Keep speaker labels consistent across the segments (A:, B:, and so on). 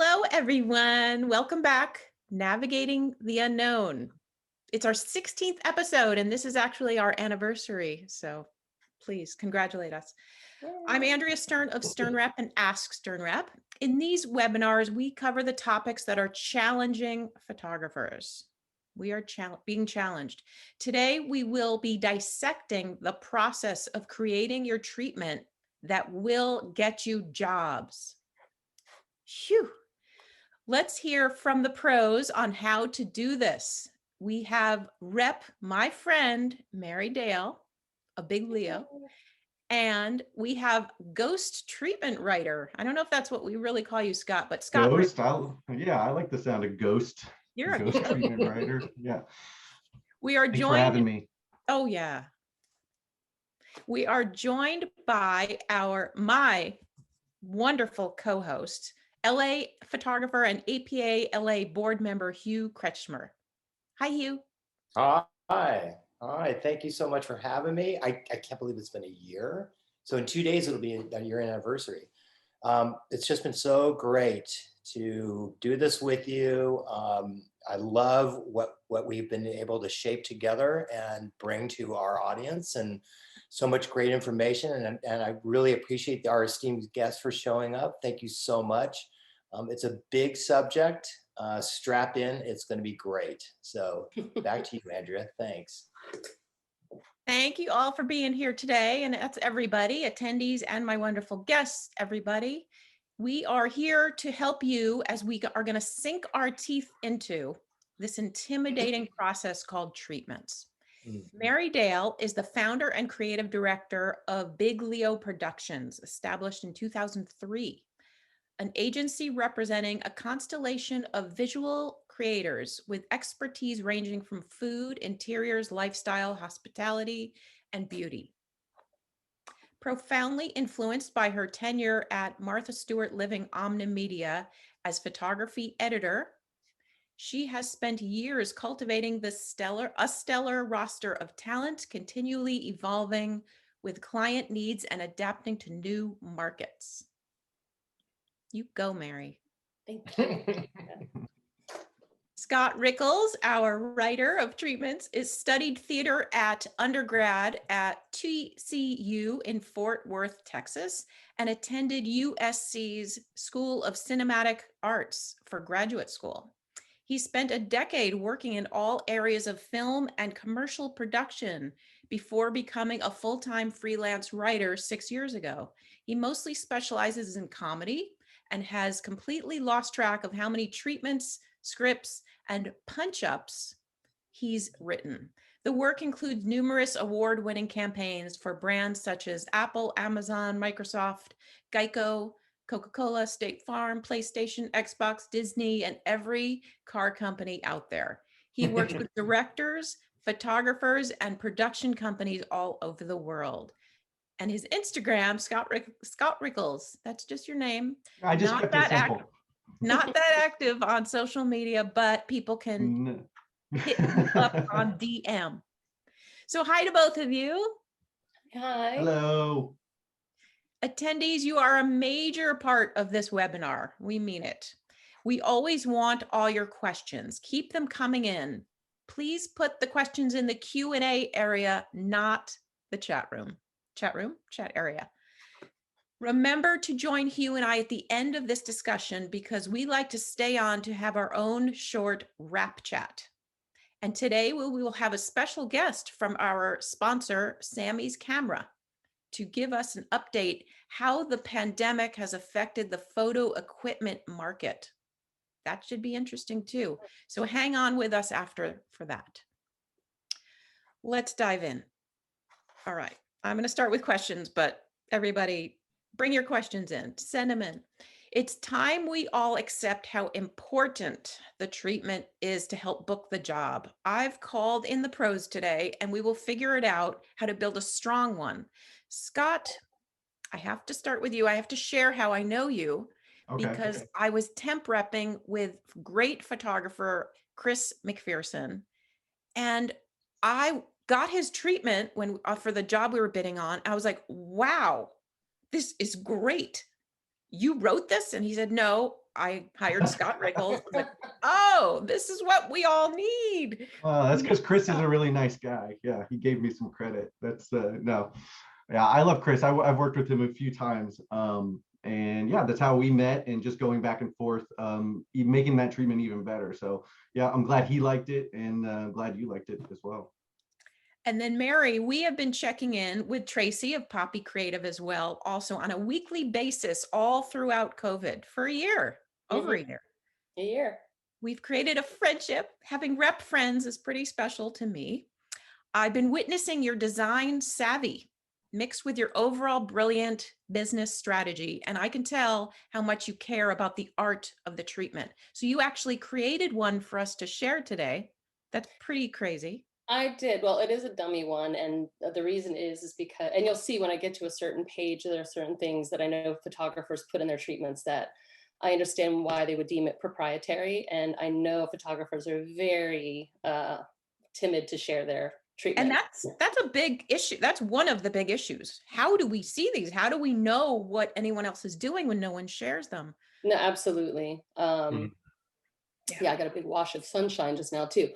A: Hello, everyone. Welcome back. Navigating the Unknown. It's our 16th episode, and this is actually our anniversary. So please congratulate us. I'm Andrea Stern of SternRep and AskSternRep. In these webinars, we cover the topics that are challenging photographers. We are being challenged. Today, we will be dissecting the process of creating your treatment that will get you jobs. Phew. Let's hear from the pros on how to do this. We have Rep, my friend, Mary Dail, a big Leo, and we have ghost treatment writer. I don't know if that's what we really call you, Scott, but Scott.
B: Ghost, yeah, I like the sound of ghost.
A: You're a
B: ghost treatment writer. Yeah.
A: We are
B: Thanks
A: joined.
B: for having me.
A: Oh yeah. We are joined by my wonderful co-host, LA photographer and APA LA board member, Hugh Kretschmer. Hi, Hugh.
C: Hi. Thank you so much for having me. I can't believe it's been a year. So in 2 days, it'll be a year anniversary. It's just been so great to do this with you. I love what we've been able to shape together and bring to our audience, and so much great information. And I really appreciate our esteemed guests for showing up. Thank you so much. It's a big subject. Strap in, it's going to be great. So back to you, Andrea. Thanks.
A: Thank you all for being here today. And that's everybody, attendees and my wonderful guests, everybody. We are here to help you as we are going to sink our teeth into this intimidating process called treatments. Mary Dail is the founder and creative director of Big Leo Productions, established in 2003. An agency representing a constellation of visual creators with expertise ranging from food, interiors, lifestyle, hospitality, and beauty. Profoundly influenced by her tenure at Martha Stewart Living Omnimedia as photography editor, she has spent years cultivating a stellar roster of talent, continually evolving with client needs and adapting to new markets. You go, Mary.
D: Thank you.
A: Scott Rickels, our writer of treatments, is studied theater at undergrad at TCU in Fort Worth, Texas, and attended USC's School of Cinematic Arts for graduate school. He spent a decade working in all areas of film and commercial production before becoming a full-time freelance writer 6 years ago. He mostly specializes in comedy and has completely lost track of how many treatments, scripts, and punch-ups he's written. The work includes numerous award-winning campaigns for brands such as Apple, Amazon, Microsoft, Geico, Coca-Cola, State Farm, PlayStation, Xbox, Disney, and every car company out there. He works with directors, photographers, and production companies all over the world. And his Instagram, Scott Rickels, that's just your name.
B: I just kept it simple.
A: Not that active on social media, but people can hit him up on DM. So hi to both of you.
D: Hi.
B: Hello.
A: Attendees, you are a major part of this webinar. We mean it. We always want all your questions. Keep them coming in. Please put the questions in the Q&A area, not the chat room. Chat area. Remember to join Hugh and I at the end of this discussion because we like to stay on to have our own short wrap chat. And today we will have a special guest from our sponsor, Sammy's Camera, to give us an update how the pandemic has affected the photo equipment market. That should be interesting too. So hang on with us for that. Let's dive in. All right, I'm going to start with questions, but everybody bring your questions in, send them in. It's time we all accept how important the treatment is to help book the job. I've called in the pros today and we will figure it out how to build a strong one. Scott, I have to start with you. I have to share how I know you because I was temp repping with great photographer, Chris McPherson. And I got his treatment for the job we were bidding on. I was like, wow, this is great. You wrote this? And he said, no, I hired Scott Rickels. I was like, oh, this is what we all need.
B: That's because Chris is a really nice guy. Yeah, he gave me some credit. That's no. Yeah, I love Chris. I've worked with him a few times. And yeah, that's how we met, and just going back and forth, making that treatment even better. So yeah, I'm glad he liked it, and glad you liked it as well.
A: And then Mary, we have been checking in with Tracy of Poppy Creative as well, also on a weekly basis all throughout COVID for a year, over a year.
D: A year.
A: We've created a friendship. Having rep friends is pretty special to me. I've been witnessing your design savvy mixed with your overall brilliant business strategy. And I can tell how much you care about the art of the treatment. So you actually created one for us to share today. That's pretty crazy.
D: I did. Well, it is a dummy one. And the reason is because, and you'll see when I get to a certain page, there are certain things that I know photographers put in their treatments that I understand why they would deem it proprietary. And I know photographers are very timid to share their treatment.
A: And that's a big issue. That's one of the big issues. How do we see these? How do we know what anyone else is doing when no one shares them?
D: No, absolutely. Yeah, I got a big wash of sunshine just now too.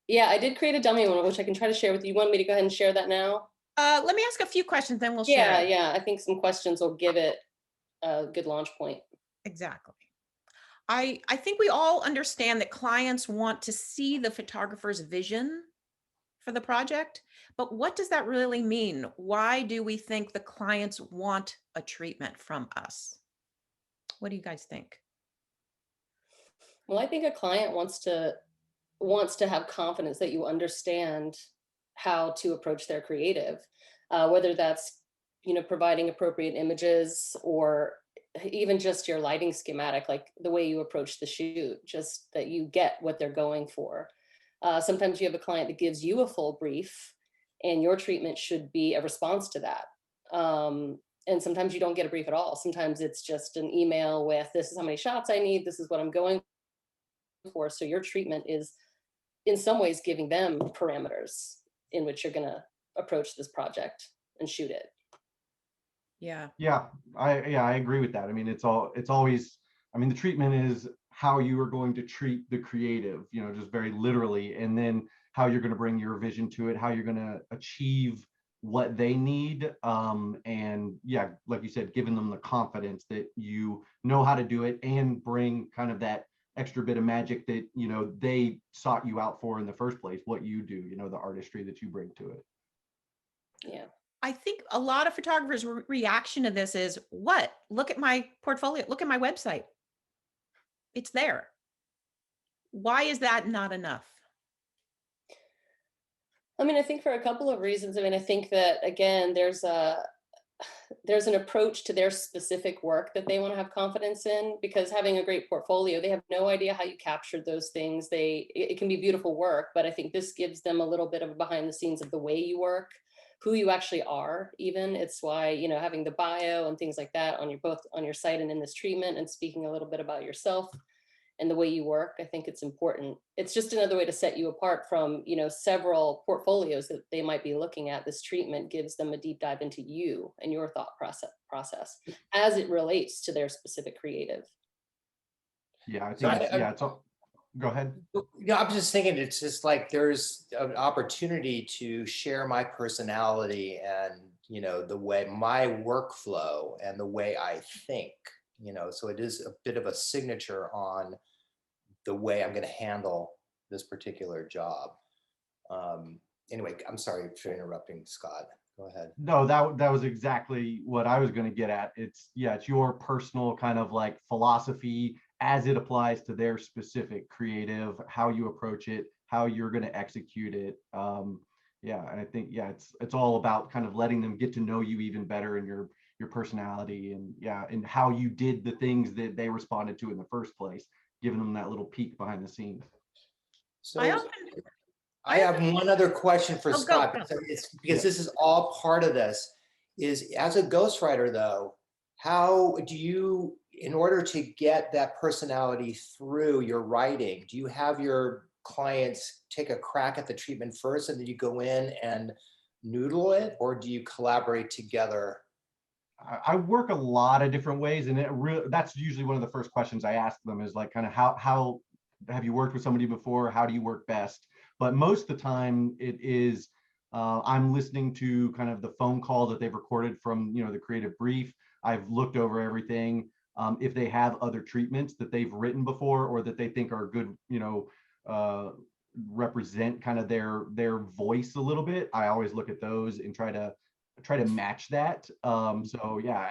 D: Yeah, I did create a dummy one, which I can try to share with you. You want me to go ahead and share that now?
A: Let me ask a few questions, then we'll share.
D: Yeah, I think some questions will give it a good launch point.
A: Exactly. I think we all understand that clients want to see the photographer's vision for the project, but what does that really mean? Why do we think the clients want a treatment from us? What do you guys think?
D: Well, I think a client wants to have confidence that you understand how to approach their creative, whether that's, providing appropriate images or even just your lighting schematic, like the way you approach the shoot, just that you get what they're going for. Sometimes you have a client that gives you a full brief and your treatment should be a response to that. And sometimes you don't get a brief at all. Sometimes it's just an email with, this is how many shots I need, this is what I'm going for. So your treatment is in some ways giving them parameters in which you're going to approach this project and shoot it.
A: Yeah.
B: Yeah, I agree with that. I mean, it's always, I mean, the treatment is how you are going to treat the creative, just very literally, and then how you're going to bring your vision to it, how you're going to achieve what they need. And yeah, like you said, giving them the confidence that you know how to do it and bring kind of that extra bit of magic that, they sought you out for in the first place, what you do, the artistry that you bring to it.
D: Yeah.
A: I think a lot of photographers' reaction to this is, what? Look at my portfolio. Look at my website. It's there. Why is that not enough?
D: I mean, I think for a couple of reasons. I mean, I think that, again, there's an approach to their specific work that they want to have confidence in, because having a great portfolio, they have no idea how you captured those things. It can be beautiful work, but I think this gives them a little bit of a behind the scenes of the way you work, who you actually are. Even it's why, having the bio and things like that on both on your site and in this treatment, and speaking a little bit about yourself and the way you work, I think it's important. It's just another way to set you apart from, several portfolios that they might be looking at. This treatment gives them a deep dive into you and your thought process as it relates to their specific creative.
B: Yeah, I think, it's all, go ahead.
C: I'm just thinking, it's just like there's an opportunity to share my personality and, the way my workflow and the way I think, so it is a bit of a signature on the way I'm going to handle this particular job. Anyway, I'm sorry for interrupting, Scott. Go ahead.
B: No, that was exactly what I was going to get at. It's your personal kind of like philosophy as it applies to their specific creative, how you approach it, how you're going to execute it. And I think, it's all about kind of letting them get to know you even better and your personality and how you did the things that they responded to in the first place, giving them that little peek behind the scenes.
C: So I have one other question for Scott, because this is all part of this. Is, as a ghostwriter though, how do you, in order to get that personality through your writing, do you have your clients take a crack at the treatment first and then you go in and noodle it, or do you collaborate together
B: I work a lot of different ways, and that's usually one of the first questions I ask them is like kind of how have you worked with somebody before? How do you work best? But most of the time it is I'm listening to kind of the phone call that they've recorded from, you know, the creative brief. I've looked over everything. If they have other treatments that they've written before or that they think are good, you know, represent kind of their voice a little bit, I always look at those and try to match that. So yeah,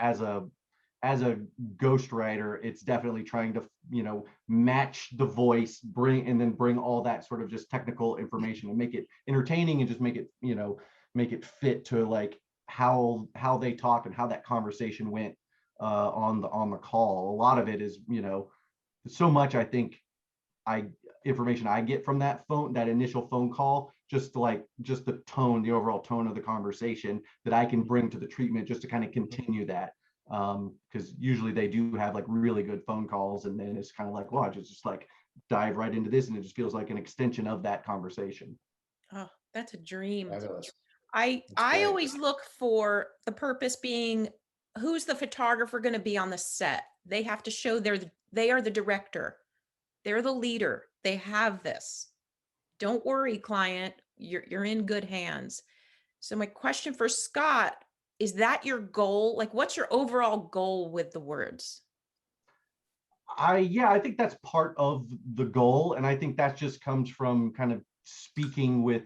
B: as a ghostwriter, it's definitely trying to, you know, match the voice, bring all that sort of just technical information and make it entertaining and just make it, you know, make it fit to like how they talk and how that conversation went on the call. A lot of it is, you know, so much I think I information I get from that initial phone call, just the tone, the overall tone of the conversation that I can bring to the treatment just to kind of continue that. Because usually they do have like really good phone calls, and then it's kind of like, well, I just like dive right into this, and it just feels like an extension of that conversation.
A: Oh, that's a dream.
C: Fabulous.
A: I
C: That's great.
A: always look for the purpose being, who's the photographer going to be on the set? They have to show they are the director. They're the leader. They have this. Don't worry, client, you're in good hands. So my question for Scott, is that your goal? Like, what's your overall goal with the words?
B: I think that's part of the goal, and I think that just comes from kind of speaking with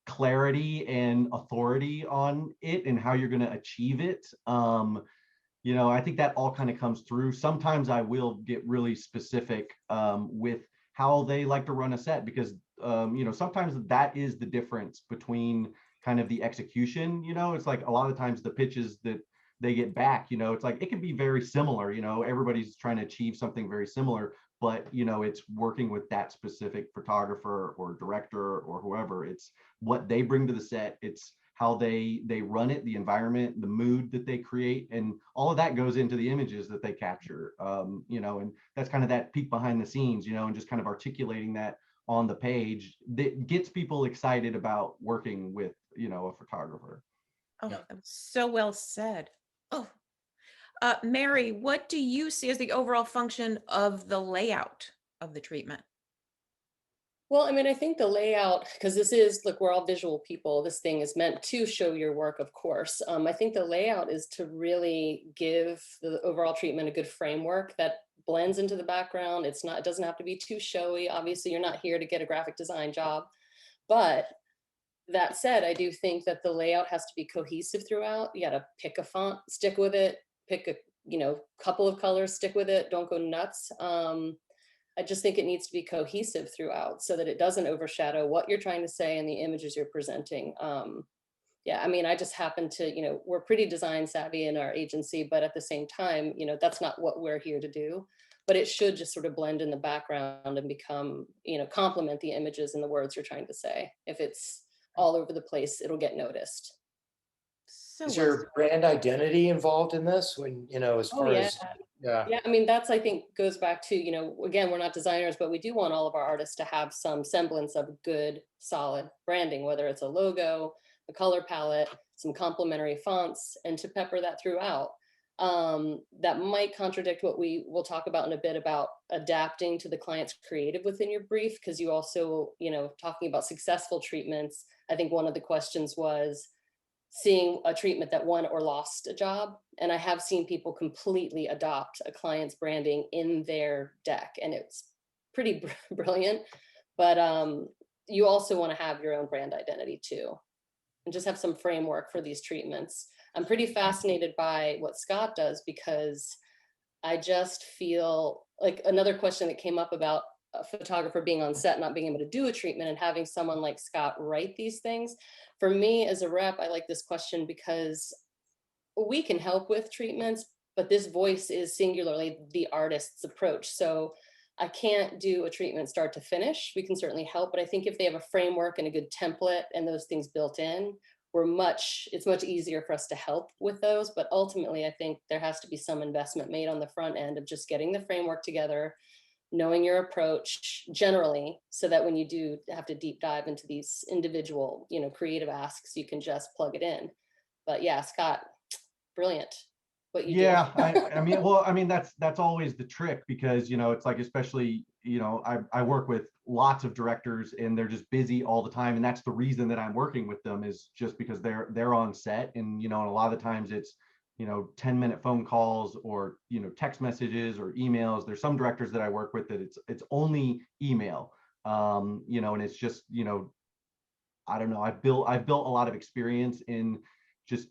B: clarity and authority on it and how you're going to achieve it. You know, I think that all kind of comes through. Sometimes I will get really specific with how they like to run a set, because you know, sometimes that is the difference between kind of the execution. You know, it's like a lot of times the pitches that they get back, you know, it's like it can be very similar. You know, everybody's trying to achieve something very similar, but you know, it's working with that specific photographer or director or whoever. It's what they bring to the set. It's how they run it, the environment, the mood that they create, and all of that goes into the images that they capture. You know, and that's kind of that peek behind the scenes, you know, and just kind of articulating that on the page that gets people excited about working with, you know, a photographer.
A: Oh,
C: Yeah.
A: that was so well said. Oh, Mary, what do you see as the overall function of the layout of the treatment?
D: Well, I mean, I think the layout, because this is, look, we're all visual people. This thing is meant to show your work, of course. I think the layout is to really give the overall treatment a good framework that blends into the background. It doesn't have to be too showy. Obviously, you're not here to get a graphic design job. But that said, I do think that the layout has to be cohesive throughout. You got to pick a font, stick with it, pick a, you know, couple of colors, stick with it, don't go nuts. I just think it needs to be cohesive throughout so that it doesn't overshadow what you're trying to say and the images you're presenting. Yeah, I mean, I just happen to, you know, we're pretty design savvy in our agency, but at the same time, you know, that's not what we're here to do. But it should just sort of blend in the background and become, you know, complement the images and the words you're trying to say. If it's all over the place, it'll get noticed.
A: So
C: Is
A: well said.
C: your brand identity involved in this when, you know, as
D: Oh
C: far
D: yeah.
C: as, yeah,
D: Yeah, I mean, that's, I think, goes back to, you know, again, we're not designers, but we do want all of our artists to have some semblance of good, solid branding, whether it's a logo, a color palette, some complementary fonts, and to pepper that throughout. That might contradict what we will talk about in a bit about adapting to the client's creative within your brief, because you also, you know, talking about successful treatments, I think one of the questions was, seeing a treatment that won or lost a job. And I have seen people completely adopt a client's branding in their deck, and it's pretty brilliant. But you also want to have your own brand identity too, and just have some framework for these treatments. I'm pretty fascinated by what Scott does, because I just feel like another question that came up about a photographer being on set, not being able to do a treatment, and having someone like Scott write these things. For me as a rep, I like this question because we can help with treatments, but this voice is singularly the artist's approach. So I can't do a treatment start to finish. We can certainly help, but I think if they have a framework and a good template and those things built in, it's much easier for us to help with those. But ultimately, I think there has to be some investment made on the front end of just getting the framework together, knowing your approach generally, so that when you do have to deep dive into these individual, you know, creative asks, you can just plug it in. But yeah, Scott, brilliant. what you do.
B: Yeah, I mean, well, I mean, that's always the trick because, it's like, especially, I work with lots of directors and they're just busy all the time. And that's the reason that I'm working with them, is just because they're on set. And, and a lot of the times it's, 10-minute phone calls or, text messages or emails. There's some directors that I work with that it's only email. And it's just, I don't know, I've built a lot of experience in just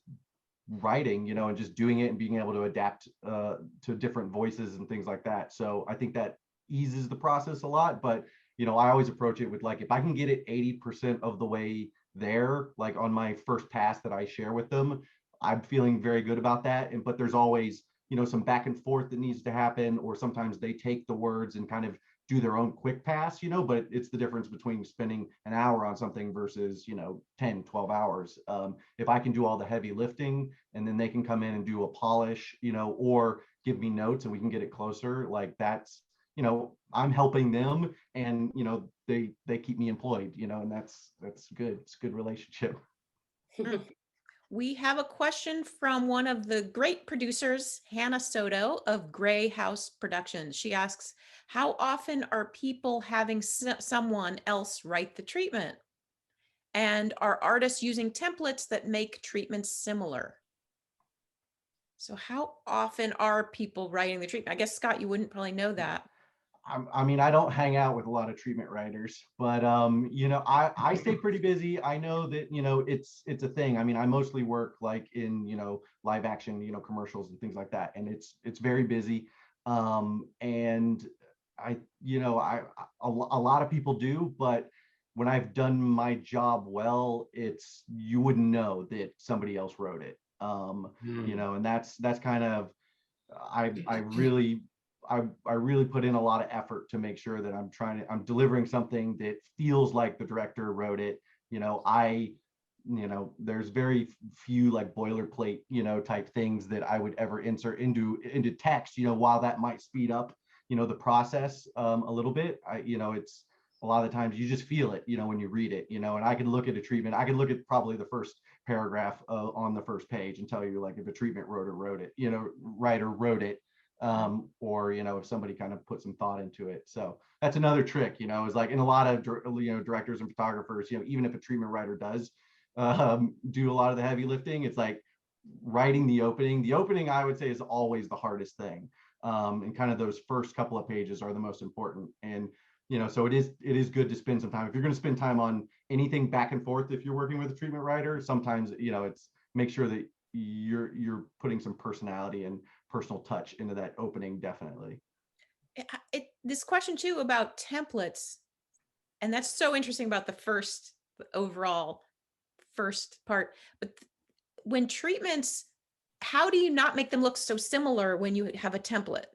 B: writing, and just doing it and being able to adapt to different voices and things like that. So I think that eases the process a lot. But I always approach it with, like, if I can get it 80% of the way there, like on my first pass that I share with them, I'm feeling very good about that. But there's always, some back and forth that needs to happen, or sometimes they take the words and kind of do their own quick pass, but it's the difference between spending an hour on something versus, 10, 12 hours. If I can do all the heavy lifting and then they can come in and do a polish, or give me notes and we can get it closer, like that's, I'm helping them, and, they keep me employed, and that's good. It's a good relationship.
A: Mm. We have a question from one of the great producers, Hannah Soto of Gray House Productions. She asks, how often are people having someone else write the treatment? And are artists using templates that make treatments similar? So how often are people writing the treatment? I guess, Scott, you wouldn't probably know that.
B: I mean, I don't hang out with a lot of treatment writers, but I stay pretty busy. I know that, it's a thing. I mean, I mostly work like in, live action, commercials and things like that. And it's very busy. And a lot of people do, but when I've done my job well, you wouldn't know that somebody else wrote it. And that's kind of, I really I really put in a lot of effort to make sure that I'm delivering something that feels like the director wrote it. There's very few like boilerplate, type things that I would ever insert into text, while that might speed up, the process a little bit. It's a lot of the times you just feel it, when you read it, and I can look at a treatment, I can look at probably the first paragraph on the first page and tell you, like, if a treatment writer wrote it, or if somebody kind of put some thought into it. So that's another trick, is like in a lot of directors and photographers, even if a treatment writer does do a lot of the heavy lifting, it's like writing the opening I would say is always the hardest thing, and kind of those first couple of pages are the most important. And so it is good to spend some time, if you're going to spend time on anything back and forth, if you're working with a treatment writer, sometimes it's make sure that you're putting some personality and personal touch into that opening. Definitely.
A: This question too about templates, and that's so interesting about the overall first part, but when treatments, how do you not make them look so similar when you have a template?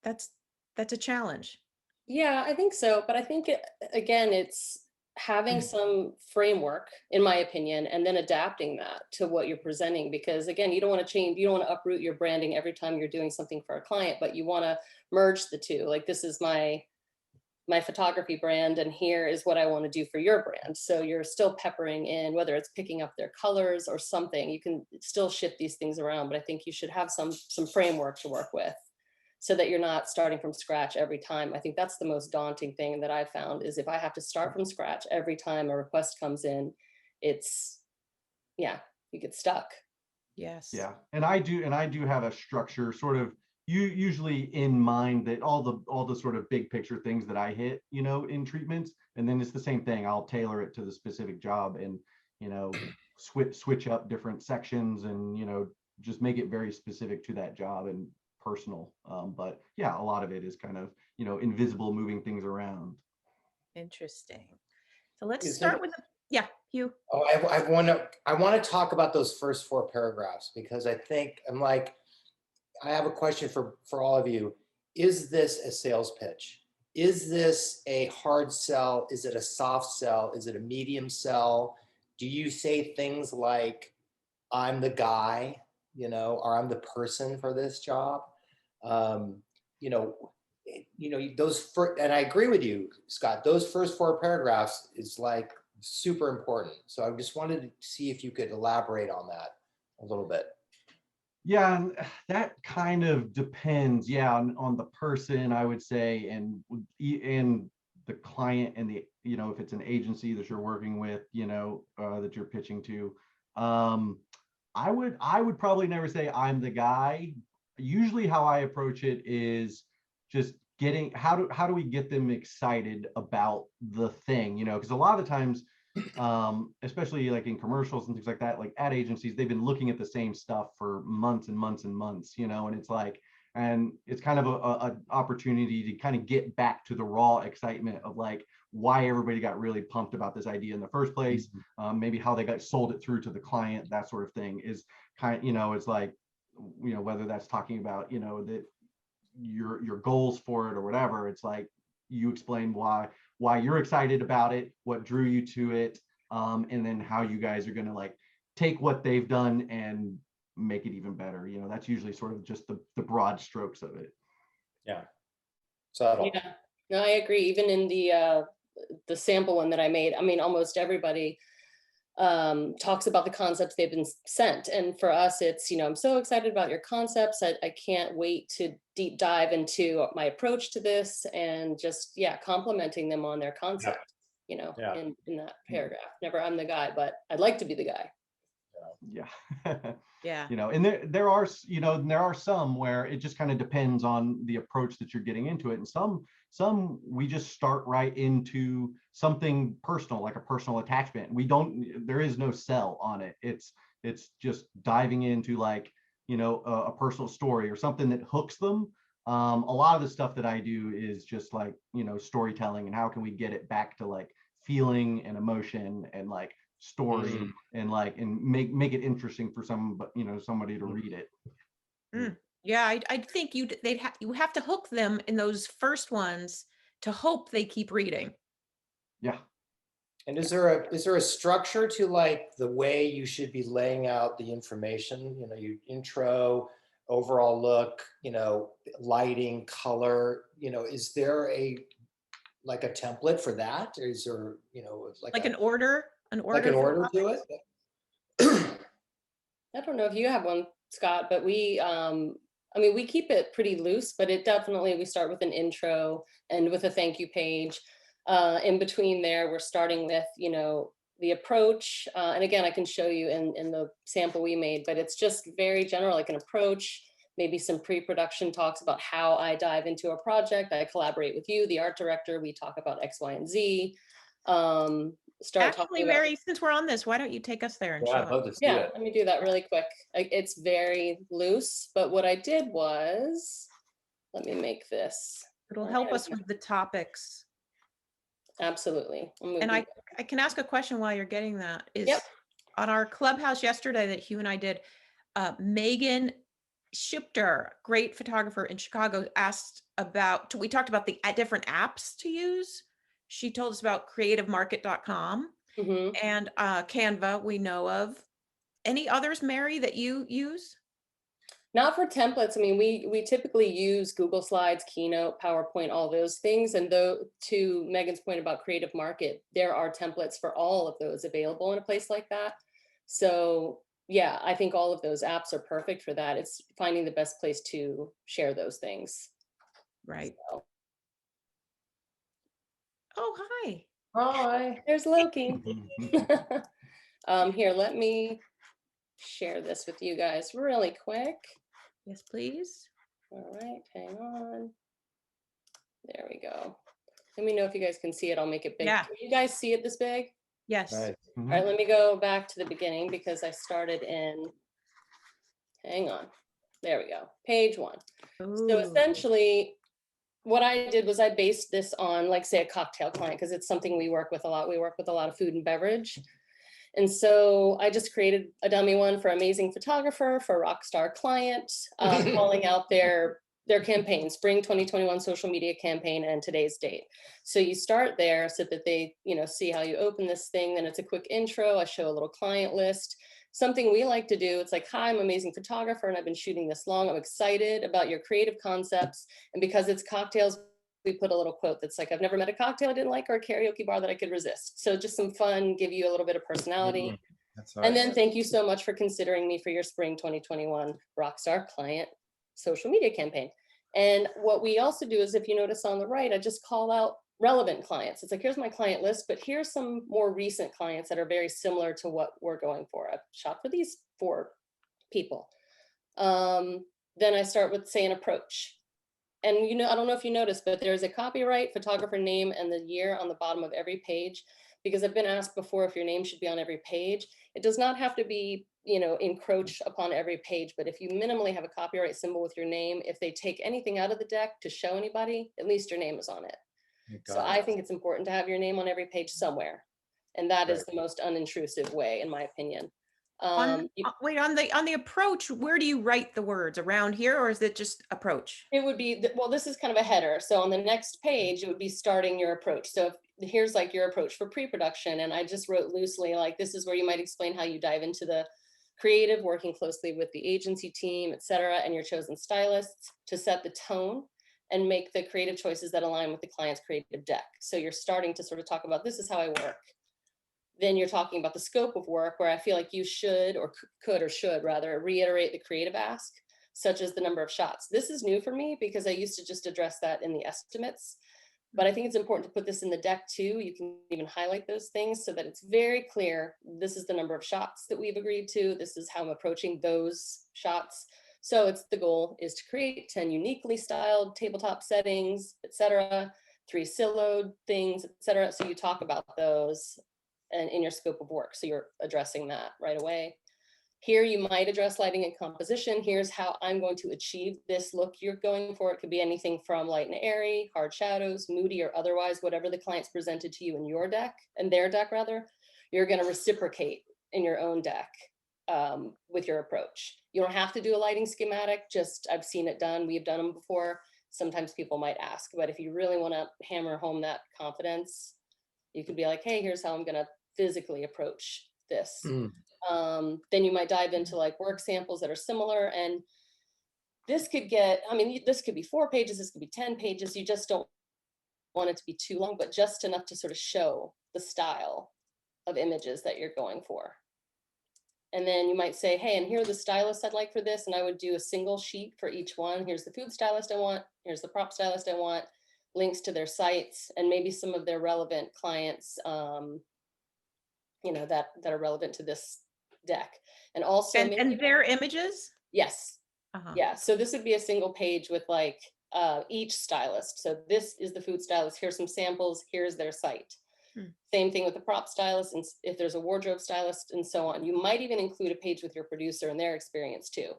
A: That's a challenge.
D: Yeah, I think so. But I think, again, it's having some framework, in my opinion, and then adapting that to what you're presenting. Because again, you don't want to change, you don't want to uproot your branding every time you're doing something for a client, but you want to merge the two. Like, this is my photography brand, and here is what I want to do for your brand. So you're still peppering in, whether it's picking up their colors or something, you can still shift these things around. But I think you should have some framework to work with, so that you're not starting from scratch every time. I think that's the most daunting thing that I've found, is if I have to start from scratch every time a request comes in, you get stuck.
A: Yes.
B: Yeah. And I do have a structure sort of usually in mind, that all the sort of big picture things that I hit, in treatments. And then it's the same thing. I'll tailor it to the specific job, and, switch up different sections, and, just make it very specific to that job and personal. But yeah, a lot of it is kind of, invisible, moving things around.
A: Interesting. So let's start with Hugh.
C: Oh, I want to talk about those first 4 paragraphs, because I think I have a question for all of you. Is this a sales pitch? Is this a hard sell? Is it a soft sell? Is it a medium sell? Do you say things like, I'm the guy, or I'm the person for this job? And I agree with you, Scott, those first 4 paragraphs is like super important. So I just wanted to see if you could elaborate on that. a little bit?
B: Yeah, and that kind of depends, yeah, on the person, I would say, and the client and the, if it's an agency that you're working with, that you're pitching to. I would probably never say I'm the guy. Usually how I approach it is just getting, how do we get them excited about the thing, because a lot of the times, especially like in commercials and things like that, like ad agencies, they've been looking at the same stuff for months and months and months, and it's like, and it's kind of a opportunity to kind of get back to the raw excitement of like why everybody got really pumped about this idea in the first place. Maybe how they got sold it through to the client, that sort of thing is kind of, it's like, whether that's talking about, that your goals for it or whatever, it's like you explain why you're excited about it, what drew you to it, and then how you guys are going to like take what they've done and make it even better. That's usually sort of just the broad strokes of it.
C: Yeah. Subtle.
D: Yeah, no, I agree. Even in the sample one that I made, I mean, almost everybody talks about the concepts they've been sent. And for us, it's, I'm so excited about your concepts. I can't wait to deep dive into my approach to this and just, yeah, complimenting them on their concept, in that paragraph. Never I'm the guy, but I'd like to be the guy.
B: Yeah.
A: Yeah.
B: And there are some where it just kind of depends on the approach that you're getting into it. And some we just start right into something personal, like a personal attachment. There is no sell on it. It's just diving into like, a personal story or something that hooks them. A lot of the stuff that I do is just like, storytelling, and how can we get it back to like feeling and emotion and like story, and like, and make it interesting for somebody to read it.
A: Yeah, I think you have to hook them in those first ones to hope they keep reading.
B: Yeah.
C: And is there a structure to like the way you should be laying out the information? Your intro, overall look, lighting, color. Is there a template for that? Or is there
A: Like an order
C: like an order to it?
D: I don't know if you have one, Scott, but we keep it pretty loose, but we start with an intro and with a thank you page. In between there, we're starting with, the approach. And again, I can show you in the sample we made, but it's just very general, like an approach, maybe some pre-production talks about how I dive into a project. I collaborate with you, the art director. We talk about X, Y, and Z.
A: Actually, Mary, since we're on this, why don't you take us there and show us?
D: Yeah, let me do that really quick. It's very loose, but what I did was, let me make this.
A: It'll help us with the topics.
D: Absolutely.
A: And I can ask a question while you're getting that.
D: Yep.
A: On our clubhouse yesterday that Hugh and I did, Megan Shipter, great photographer in Chicago, we talked about the different apps to use. She told us about creativemarket.com and Canva we know of. Any others, Mary, that you use?
D: Not for templates. I mean, we typically use Google Slides, Keynote, PowerPoint, all those things. And to Megan's point about Creative Market, there are templates for all of those available in a place like that. So yeah, I think all of those apps are perfect for that. It's finding the best place to share those things.
A: Right. So. Oh, hi.
C: Hi.
D: There's Loki. Here, let me share this with you guys really quick.
A: Yes, please.
D: All right, hang on. There we go. Let me know if you guys can see it. I'll make it big.
A: Yeah.
D: Can you guys see it this big?
A: Yes.
C: Nice.
D: All right, let me go back to the beginning because I started in, hang on. There we go. Page 1. Ooh. So essentially, what I did was I based this on, like, say, a cocktail client, because it's something we work with a lot. We work with a lot of food and beverage. And so I just created a dummy one for amazing photographer, for a rock star client, calling out their campaign, spring 2021 social media campaign and today's date. So you start there so that they, see how you open this thing. Then it's a quick intro. I show a little client list. Something we like to do, it's like, hi, I'm an amazing photographer and I've been shooting this long. I'm excited about your creative concepts. And because it's cocktails, we put a little quote that's like, I've never met a cocktail I didn't like or a karaoke bar that I could resist. So just some fun, give you a little bit of personality.
C: That's all
D: And
C: right.
D: then thank you so much for considering me for your spring 2021 Rockstar Client social media campaign. And what we also do is, if you notice on the right, I just call out relevant clients. It's like, here's my client list, but here's some more recent clients that are very similar to what we're going for. I've shot for these 4 people. Then I start with, say, an approach. And I don't know if you noticed, but there's a copyright, photographer name, and the year on the bottom of every page, because I've been asked before if your name should be on every page. It does not have to be, encroach upon every page, but if you minimally have a copyright symbol with your name, if they take anything out of the deck to show anybody, at least your name is on it. So I think it's important to have your name on every page somewhere. And that is the most unintrusive way, in my opinion.
A: Wait, on the approach, where do you write the words? Around here, or is it just approach?
D: It would be, well, this is kind of a header. So on the next page, it would be starting your approach. So here's like your approach for pre-production. And I just wrote loosely, like, this is where you might explain how you dive into the creative, working closely with the agency team, et cetera, and your chosen stylists to set the tone and make the creative choices that align with the client's creative deck. So you're starting to sort of talk about, this is how I work. Then you're talking about the scope of work, where I feel like you should, or could, or should rather, reiterate the creative ask, such as the number of shots. This is new for me because I used to just address that in the estimates, but I think it's important to put this in the deck too. You can even highlight those things so that it's very clear. This is the number of shots that we've agreed to. This is how I'm approaching those shots. So the goal is to create 10 uniquely styled tabletop settings, etc., 3 siloed things, etc. So you talk about those and in your scope of work. So you're addressing that right away. Here you might address lighting and composition. Here's how I'm going to achieve this look you're going for. It could be anything from light and airy, hard shadows, moody, or otherwise, whatever the client's presented to you in your deck, and their deck rather, you're going to reciprocate in your own deck with your approach. You don't have to do a lighting schematic, just I've seen it done. We've done them before. Sometimes people might ask, but if you really want to hammer home that confidence, you could be like, hey, here's how I'm going to physically approach this. Then you might dive into like work samples that are similar. And this could get, this could be 4 pages, this could be 10 pages. You just don't want it to be too long, but just enough to sort of show the style of images that you're going for. And then you might say, hey, and here are the stylists I'd like for this. And I would do a single sheet for each one. Here's the food stylist I want. Here's the prop stylist I want. Links to their sites and maybe some of their relevant clients, that are relevant to this deck. And also
A: and their images.
D: Yes.
A: Uh-huh.
D: Yeah. So this would be a single page with like each stylist. So this is the food stylist. Here's some samples. Here's their site. Same thing with the prop stylist, and if there's a wardrobe stylist and so on. You might even include a page with your producer and their experience too,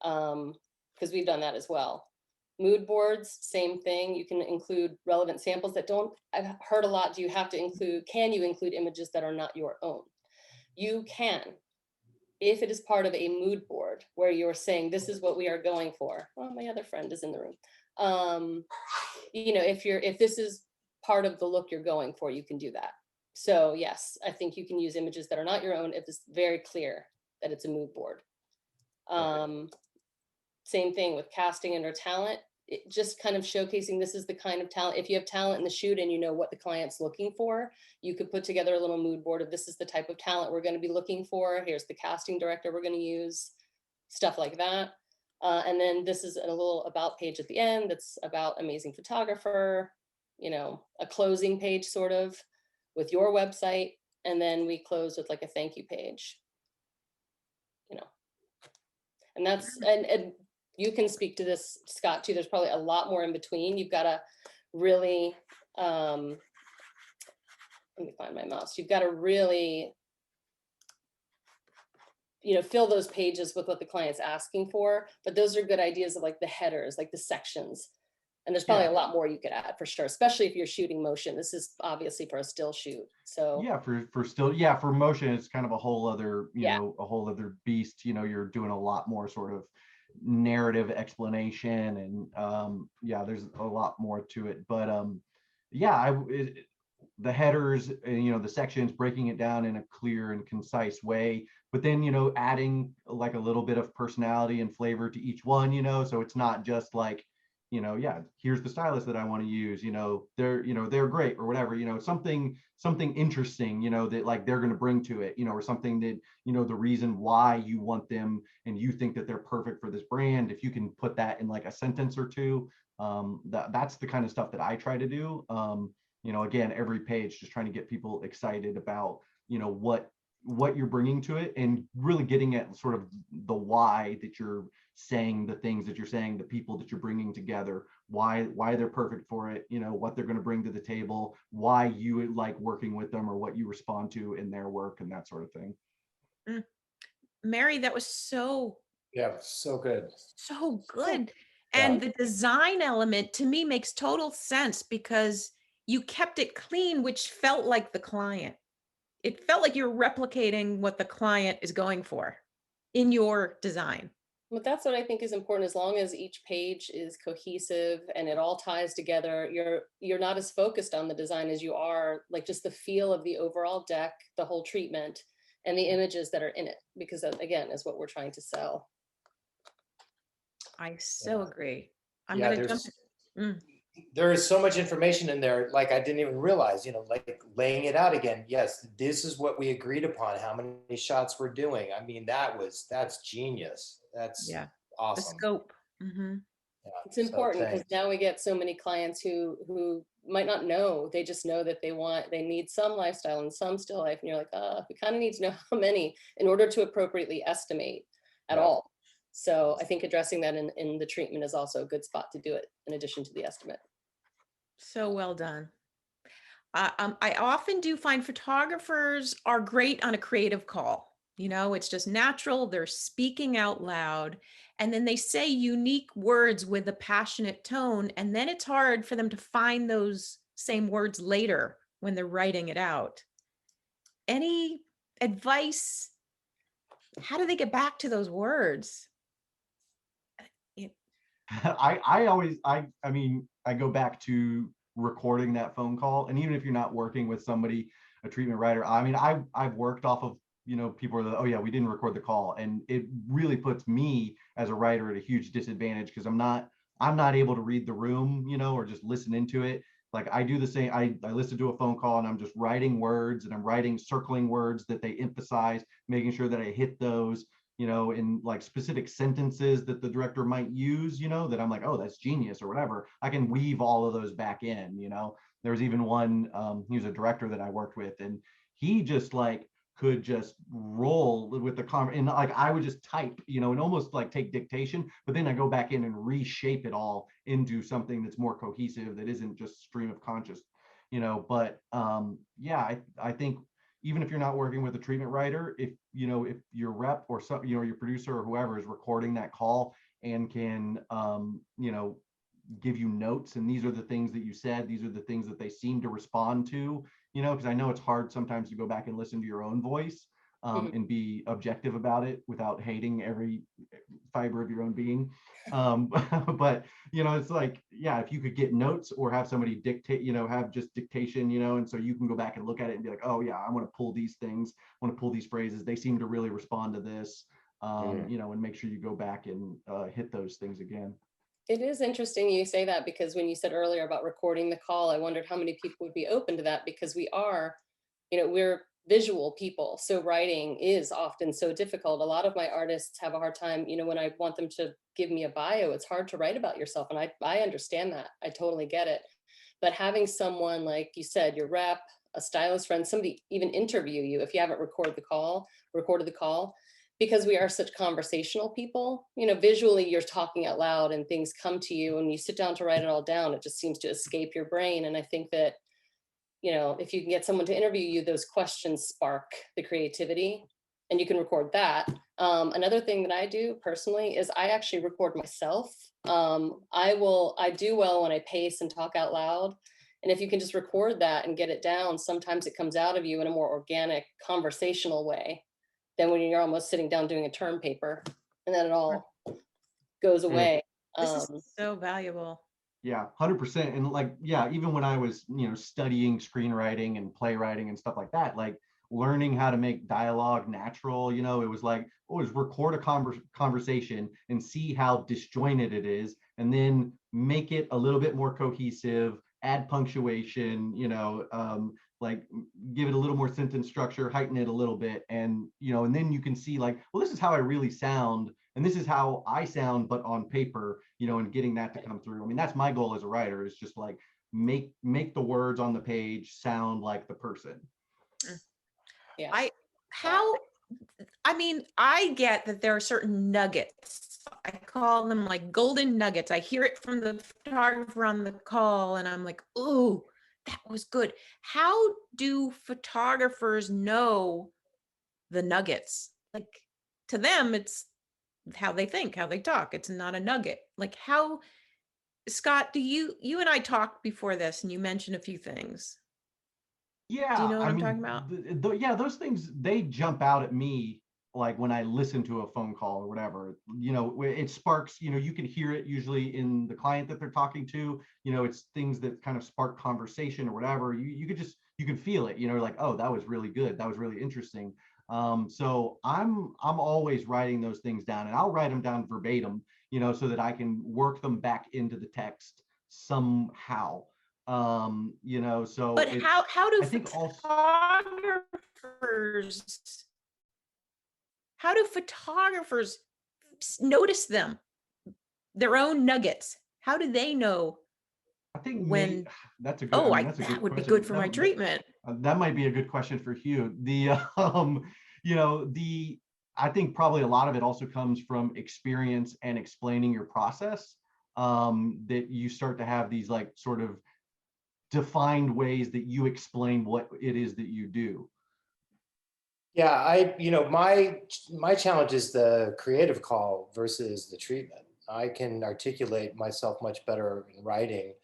D: because we've done that as well. Mood boards, same thing. You can include relevant samples that don't, I've heard a lot, do you have to include, can you include images that are not your own? You can, if it is part of a mood board where you're saying, this is what we are going for. Well, my other friend is in the room. If this is part of the look you're going for, you can do that. So yes, I think you can use images that are not your own if it's very clear that it's a mood board. Same thing with casting and or talent. It just kind of showcasing this is the kind of talent. If you have talent in the shoot and you know what the client's looking for, you could put together a little mood board of this is the type of talent we're going to be looking for. Here's the casting director we're going to use, stuff like that. And then this is a little about page at the end that's about amazing photographer, a closing page sort of with your website. And then we close with like a thank you page, and that's, and you can speak to this, Scott, too. There's probably a lot more in between. You've got to really, let me find my mouse. You've got to really, fill those pages with what the client's asking for. But those are good ideas of like the headers, like the sections. And there's probably a lot more you could add for sure, especially if you're shooting motion. This is obviously for a still shoot. So
B: yeah, for still, yeah, for motion, it's kind of a whole other, a whole other beast. You're doing a lot more sort of narrative explanation, and there's a lot more to it. But the headers, the sections, breaking it down in a clear and concise way, but then adding like a little bit of personality and flavor to each one, so it's not just like yeah, here's the stylist that I want to use, they're great or whatever, something interesting, that like they're going to bring to it, or something that, the reason why you want them and you think that they're perfect for this brand. If you can put that in like a sentence or two, that's the kind of stuff that I try to do. Again, every page, just trying to get people excited about, what you're bringing to it, and really getting at sort of the why that you're saying the things that you're saying, the people that you're bringing together, why they're perfect for it, what they're going to bring to the table, why you like working with them, or what you respond to in their work, and that sort of thing.
A: Mary, that was so
C: good.
A: So good.
C: Yeah.
A: And the design element to me makes total sense because you kept it clean, which felt like the client. It felt like you're replicating what the client is going for in your design.
D: But that's what I think is important. As long as each page is cohesive and it all ties together, you're not as focused on the design as you are like just the feel of the overall deck, the whole treatment, and the images that are in it, because that, again, is what we're trying to sell.
A: I so agree. I'm
C: Yeah,
A: going to jump.
C: there is so much information in there, like I didn't even realize, like laying it out again. Yes, this is what we agreed upon, how many shots we're doing. I mean, that's genius. That's awesome.
A: The scope. Mm-hmm.
C: Yeah,
D: it's important because now we get so many clients who might not know. They just know that they need some lifestyle and some still life. And you're like, we kind of need to know how many in order to appropriately estimate at all. So I think addressing that in the treatment is also a good spot to do it in addition to the estimate.
A: So well done. I often do find photographers are great on a creative call. It's just natural. They're speaking out loud, and then they say unique words with a passionate tone. And then it's hard for them to find those same words later when they're writing it out. Any advice? How do they get back to those words?
B: I go back to recording that phone call, and even if you're not working with somebody, a treatment writer, I've worked off of, people that, oh yeah, we didn't record the call, and it really puts me as a writer at a huge disadvantage because I'm not able to read the room, or just listen into it. Like I do the same. I listen to a phone call and I'm just writing words, and I'm writing circling words that they emphasize, making sure that I hit those, in like specific sentences that the director might use, that I'm like, oh, that's genius or whatever. I can weave all of those back in. There was even one, he was a director that I worked with, and he just like could just roll with the and like I would just type, and almost like take dictation, but then I go back in and reshape it all into something that's more cohesive, that isn't just stream of conscious, but yeah, I think even if you're not working with a treatment writer, if your rep or some, your producer or whoever is recording that call and can give you notes, and these are the things that you said, these are the things that they seem to respond to, because I know it's hard sometimes to go back and listen to your own voice, and be objective about it without hating every fiber of your own being. But it's like, yeah, if you could get notes or have somebody dictate, have just dictation, and so you can go back and look at it and be like, oh yeah, I want to pull these things, I want to pull these phrases, they seem to really respond to this, and make sure you go back and hit those things again.
D: It is interesting you say that, because when you said earlier about recording the call, I wondered how many people would be open to that, because we're visual people. So writing is often so difficult. A lot of my artists have a hard time, when I want them to give me a bio, it's hard to write about yourself. And I understand that. I totally get it. But having someone, like you said, your rep, a stylist friend, somebody even interview you if you haven't recorded the call, because we are such conversational people, visually you're talking out loud and things come to you, and you sit down to write it all down, it just seems to escape your brain. And I think that, if you can get someone to interview you, those questions spark the creativity, and you can record that. Another thing that I do personally is I actually record myself. I do well when I pace and talk out loud. And if you can just record that and get it down, sometimes it comes out of you in a more organic, conversational way than when you're almost sitting down doing a term paper, and then it all goes away.
A: This is so valuable.
B: Yeah, 100%. And like, yeah, even when I was, studying screenwriting and playwriting and stuff like that, like learning how to make dialogue natural. You know, it was like, oh, just record a conversation and see how disjointed it is, and then make it a little bit more cohesive, add punctuation, you know, like give it a little more sentence structure, heighten it a little bit. And, you know, and then you can see like, well, this is how I really sound. And this is how I sound, but on paper, you know, and getting that to come through. I mean, that's my goal as a writer, is just like make the words on the page sound like the person.
D: Yeah.
A: I mean, I get that there are certain nuggets. I call them like golden nuggets. I hear it from the photographer on the call and I'm like, ooh, that was good. How do photographers know the nuggets? Like, to them, it's how they think, how they talk. It's not a nugget. Like, how, Scott, do you and I talked before this and you mentioned a few things. Do you
B: Yeah,
A: know what
B: I
A: I'm
B: mean,
A: talking about?
B: yeah, those things, they jump out at me like when I listen to a phone call or whatever. You know, where it sparks, you know, you can hear it usually in the client that they're talking to. You know, it's things that kind of spark conversation or whatever. You could just, you can feel it, you know, like, oh, that was really good. That was really interesting. So I'm always writing those things down, and I'll write them down verbatim, you know, so that I can work them back into the text somehow. You know, so
A: But
B: it's,
A: how do
B: I think also,
A: photographers notice them, their own nuggets? How do they know
B: I think
A: when,
B: that's a good, I
A: oh,
B: mean, that's a
A: that
B: good
A: would be good
B: question.
A: for my treatment?
B: That might be a good question for Hugh. You know, I think probably a lot of it also comes from experience and explaining your process. That you start to have these like sort of defined ways that you explain what it is that you do.
C: Yeah, you know, my challenge is the creative call versus the treatment. I can articulate myself much better in writing.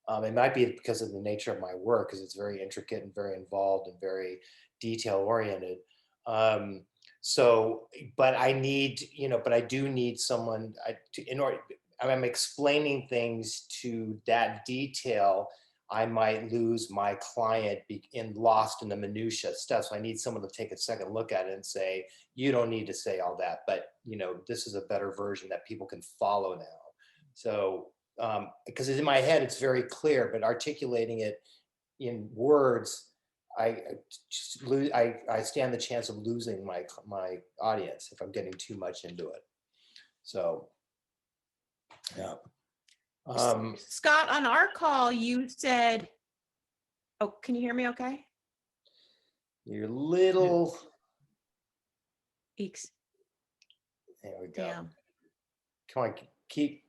C: It might be because of the nature of my work, because it's very intricate and very involved and very detail oriented. Um, so, but I need, you know, but I do need someone in order. I'm explaining things to that detail. I might lose my client in lost in the minutia stuff. So I need someone to take a second look at it and say, you don't need to say all that, but you know, this is a better version that people can follow now. So, because in my head, it's very clear, but articulating it in words, I stand the chance of losing my audience if I'm getting too much into it. So, yeah.
A: Scott, on our call, you said, oh, can you hear me okay?
C: You're little.
A: Eeks.
C: There we go.
A: Damn.
C: Come on, keep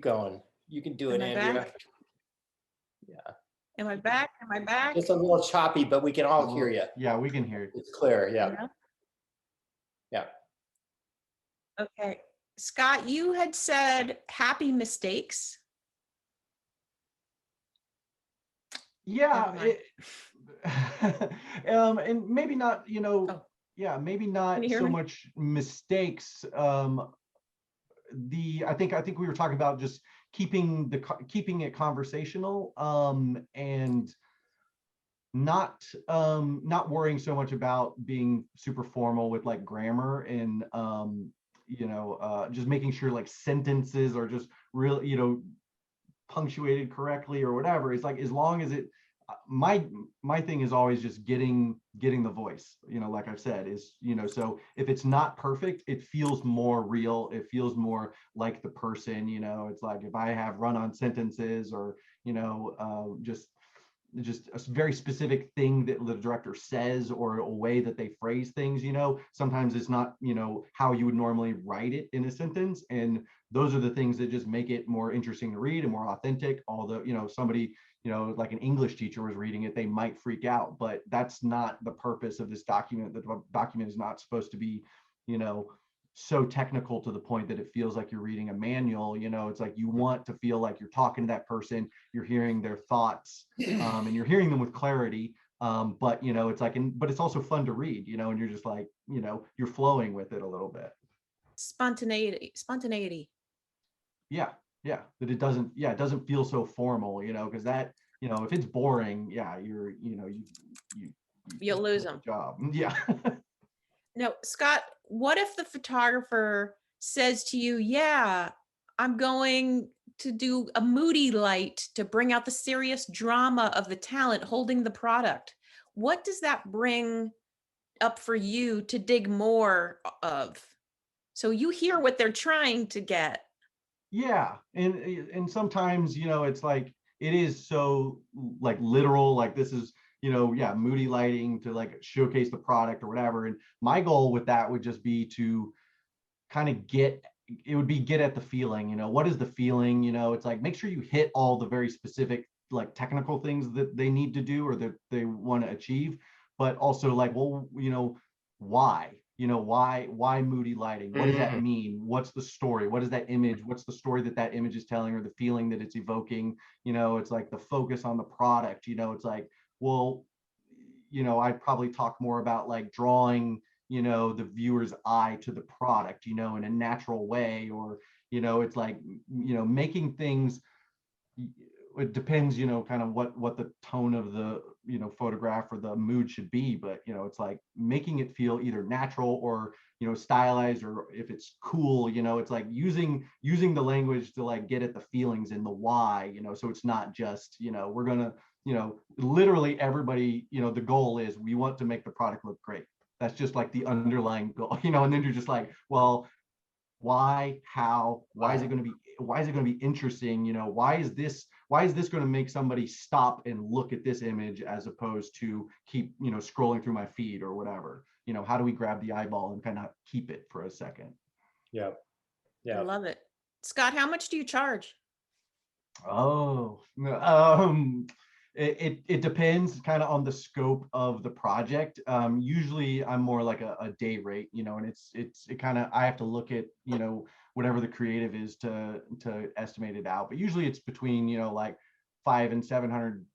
C: going. You can do it,
A: Am I
C: Andrea.
A: back?
C: Yeah.
A: Am I back? Am I back?
C: Just a little choppy, but we can all hear you.
B: Yeah, we can hear you.
C: It's clear. Yeah.
A: Yeah.
C: Yeah.
A: Okay. Scott, you had said happy mistakes.
B: Yeah,
A: Never mind.
B: and maybe not, you know,
A: Oh.
B: yeah, maybe
A: Can
B: not
A: you hear
B: so
A: me?
B: much mistakes. I think we were talking about just keeping it conversational, and not worrying so much about being super formal with like grammar, and you know, just making sure like sentences are just real, you know, punctuated correctly or whatever. It's like, as long as it, my thing is always just getting the voice, you know, like I've said, is, you know, so if it's not perfect, it feels more real, it feels more like the person, you know. It's like if I have run-on sentences, or, you know, just a very specific thing that the director says, or a way that they phrase things, you know, sometimes it's not, you know, how you would normally write it in a sentence. And those are the things that just make it more interesting to read and more authentic. Although, you know, somebody, you know, like an English teacher was reading it, they might freak out, but that's not the purpose of this document. The document is not supposed to be, you know, so technical to the point that it feels like you're reading a manual. You know, it's like you want to feel like you're talking to that person, you're hearing their thoughts, and you're hearing them with clarity. But, you know, it's like, but it's also fun to read, you know, and you're just like, you know, you're flowing with it a little bit.
A: Spontaneity.
B: Yeah, yeah, that it doesn't, yeah, it doesn't feel so formal, you know, because that, you know, if it's boring, yeah, you're, you know,
A: You'll lose them.
B: job. Yeah.
A: No, Scott, what if the photographer says to you, yeah, I'm going to do a moody light to bring out the serious drama of the talent holding the product? What does that bring up for you to dig more of? So you hear what they're trying to get.
B: Yeah, and sometimes, it's like it is so like literal, like this is, yeah, moody lighting to like showcase the product or whatever. And my goal with that would just be to kind of get at the feeling, what is the feeling, it's like make sure you hit all the very specific like technical things that they need to do or that they want to achieve, but also like, well, why? Why moody lighting? What does that mean? What's the story? What is that image? What's the story that image is telling or the feeling that it's evoking? It's like the focus on the product, it's like, well, I'd probably talk more about like drawing, the viewer's eye to the product, in a natural way, or, it's like, making things, it depends, kind of what the tone of the, photograph or the mood should be, but, it's like making it feel either natural or, stylized, or if it's cool, it's like using the language to like get at the feelings and the why, so it's not just, we're gonna, literally everybody, the goal is we want to make the product look great. That's just like the underlying goal, and then you're just like, well, why, how, why is it going to be interesting? Why is this going to make somebody stop and look at this image as opposed to keep, scrolling through my feed or whatever? How do we grab the eyeball and kind of keep it for a second?
C: Yeah.
A: I
C: Yeah.
A: love it. Scott, how much do you charge?
B: Oh, it depends kind of on the scope of the project. Usually I'm more like a day rate, and it kind of, I have to look at, whatever the creative is to estimate it out. But usually it's between, like 500 and 700,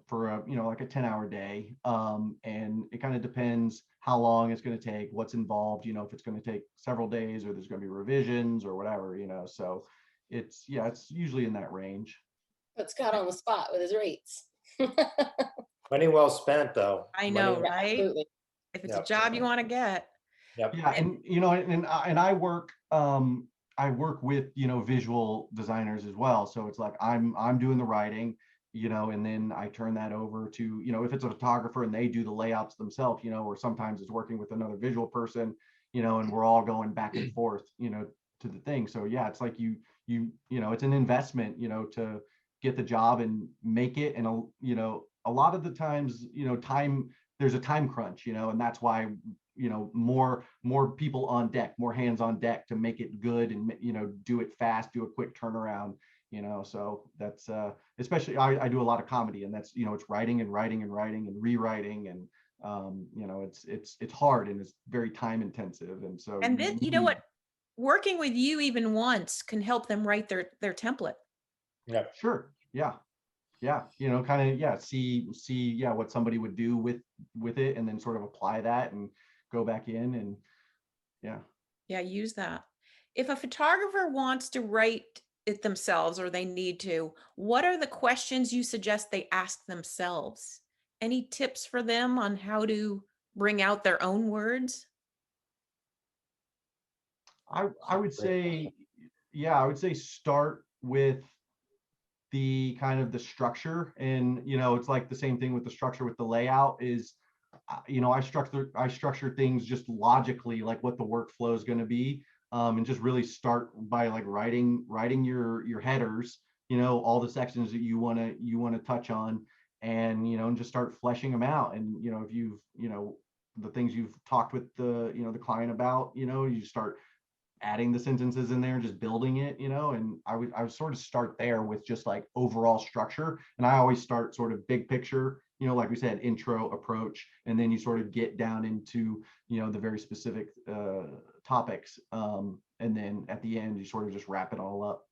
B: for a, like a 10-hour day. And it kind of depends how long it's going to take, what's involved, if it's going to take several days or there's going to be revisions or whatever, so it's usually in that range.
D: Put Scott on the spot with his rates.
C: Money well spent, though.
A: I know,
C: Money-
A: right?
D: Absolutely.
A: If it's
C: Yep.
A: a job you want to get.
C: Yep.
B: Yeah, and I work with, visual designers as well, so it's like I'm doing the writing, and then I turn that over to, if it's a photographer and they do the layouts themselves, or sometimes it's working with another visual person, and we're all going back and forth, to the thing. So yeah, it's like it's an investment, to get the job and make it. And a lot of the times, there's a time crunch, and that's why, more people on deck, more hands on deck to make it good and, do it fast, do a quick turnaround, so that's especially I do a lot of comedy, and that's, it's writing and writing and writing and rewriting, and it's hard and it's very time intensive. And so
A: And then, you know what? Working with you even once can help them write their template.
C: Yep.
B: Sure. Yeah. Kind of, yeah, see, yeah, what somebody would do with it, and then sort of apply that and go back in and
A: Yeah, use that. If a photographer wants to write it themselves or they need to, what are the questions you suggest they ask themselves? Any tips for them on how to bring out their own words?
B: I would say, yeah, I would say start with the kind of the structure. And, it's like the same thing with the structure with the layout is, I structure things just logically, like what the workflow is going to be. And just really start by like writing your headers, all the sections that you want to touch on, and, and just start fleshing them out. And, if you've, the things you've talked with the, the client about, you start adding the sentences in there and just building it, and I would sort of start there with just like overall structure. And I always start sort of big picture, like we said, intro, approach, and then you sort of get down into, the very specific topics. And then at the end, you sort of just wrap it all up.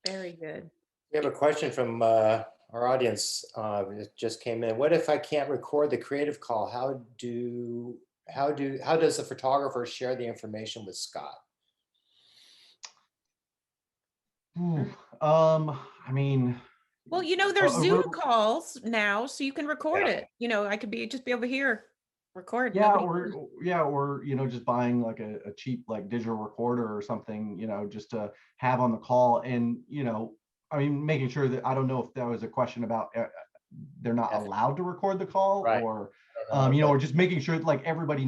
A: Very good.
C: We have a question from our audience. It just came in. What if I can't record the creative call? How does the photographer share the information with Scott?
B: I mean,
A: Well, you know, there's
B: a
A: Zoom
B: real-
A: calls now, so you can record
C: Yeah.
A: it. You know, I could just be over here, record.
B: yeah,
A: Nobody.
B: or just buying like a cheap like digital recorder or something, just to have on the call. And I mean, making sure that, I don't know if that was a question about they're not
C: Yeah.
B: allowed to record the call,
C: Right.
B: or
C: I don't know,
B: or just making sure that like everybody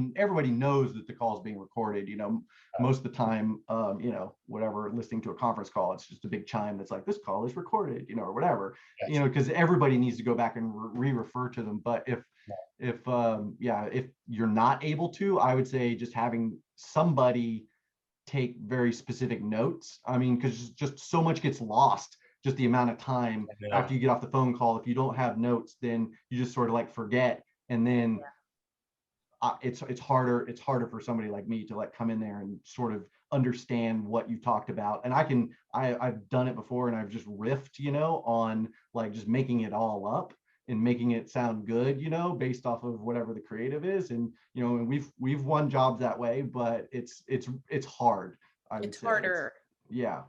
B: knows that the call is being recorded. Most of the time, whatever, listening to a conference call, it's just a big chime that's like, this call is recorded, or whatever,
C: Gotcha.
B: because everybody needs to go back and re-refer to them. But if you're not able to, I would say just having somebody take very specific notes. I mean, because just so much gets lost, just the amount of time
C: Yeah.
B: after you get off the phone call. If you don't have notes, then you just sort of like forget, and then it's harder for somebody like me to like come in there and sort of understand what you talked about. And I've done it before, and I've just riffed on like just making it all up and making it sound good, based off of whatever the creative is. And and we've won jobs that way, but it's hard. I would
A: It's
B: say
A: harder.
B: yeah.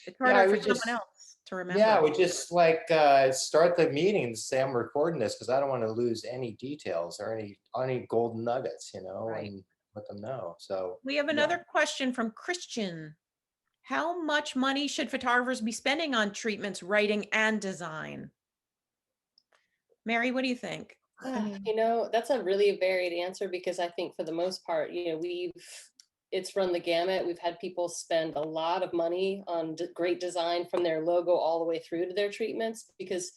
A: It's
C: Yeah, I
A: harder for
C: would
A: someone
C: just,
A: else to remember.
C: yeah, we just like start the meeting and say I'm recording this because I don't want to lose any details or any golden nuggets,
A: Right.
C: and let them know. So
A: We have another question from Christian. How much money should photographers be spending on treatments, writing, and design? Mary, what do you think?
D: That's a really varied answer, because I think for the most part, it's run the gamut. We've had people spend a lot of money on great design from their logo all the way through to their treatments, because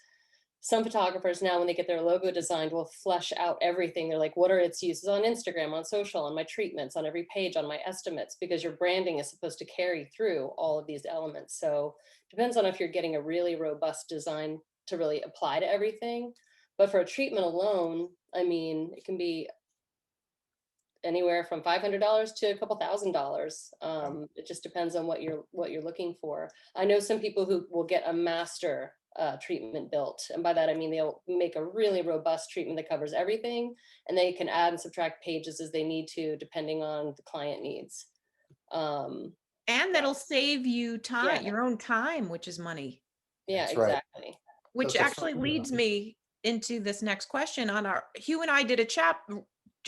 D: some photographers now, when they get their logo designed, will flesh out everything. They're like, what are its uses on Instagram, on social, on my treatments, on every page, on my estimates, because your branding is supposed to carry through all of these elements. So depends on if you're getting a really robust design to really apply to everything. But for a treatment alone, I mean, it can be anywhere from $500 to a couple $1,000s. It just depends on what you're looking for. I know some people who will get a master treatment built, and by that I mean they'll make a really robust treatment that covers everything, and they can add and subtract pages as they need to, depending on the client needs.
A: And that'll save you time,
D: Yeah.
A: your own time, which is money.
D: Yeah,
C: That's right.
D: exactly.
A: Which
C: So
A: actually leads me into this next question. Hugh and I did a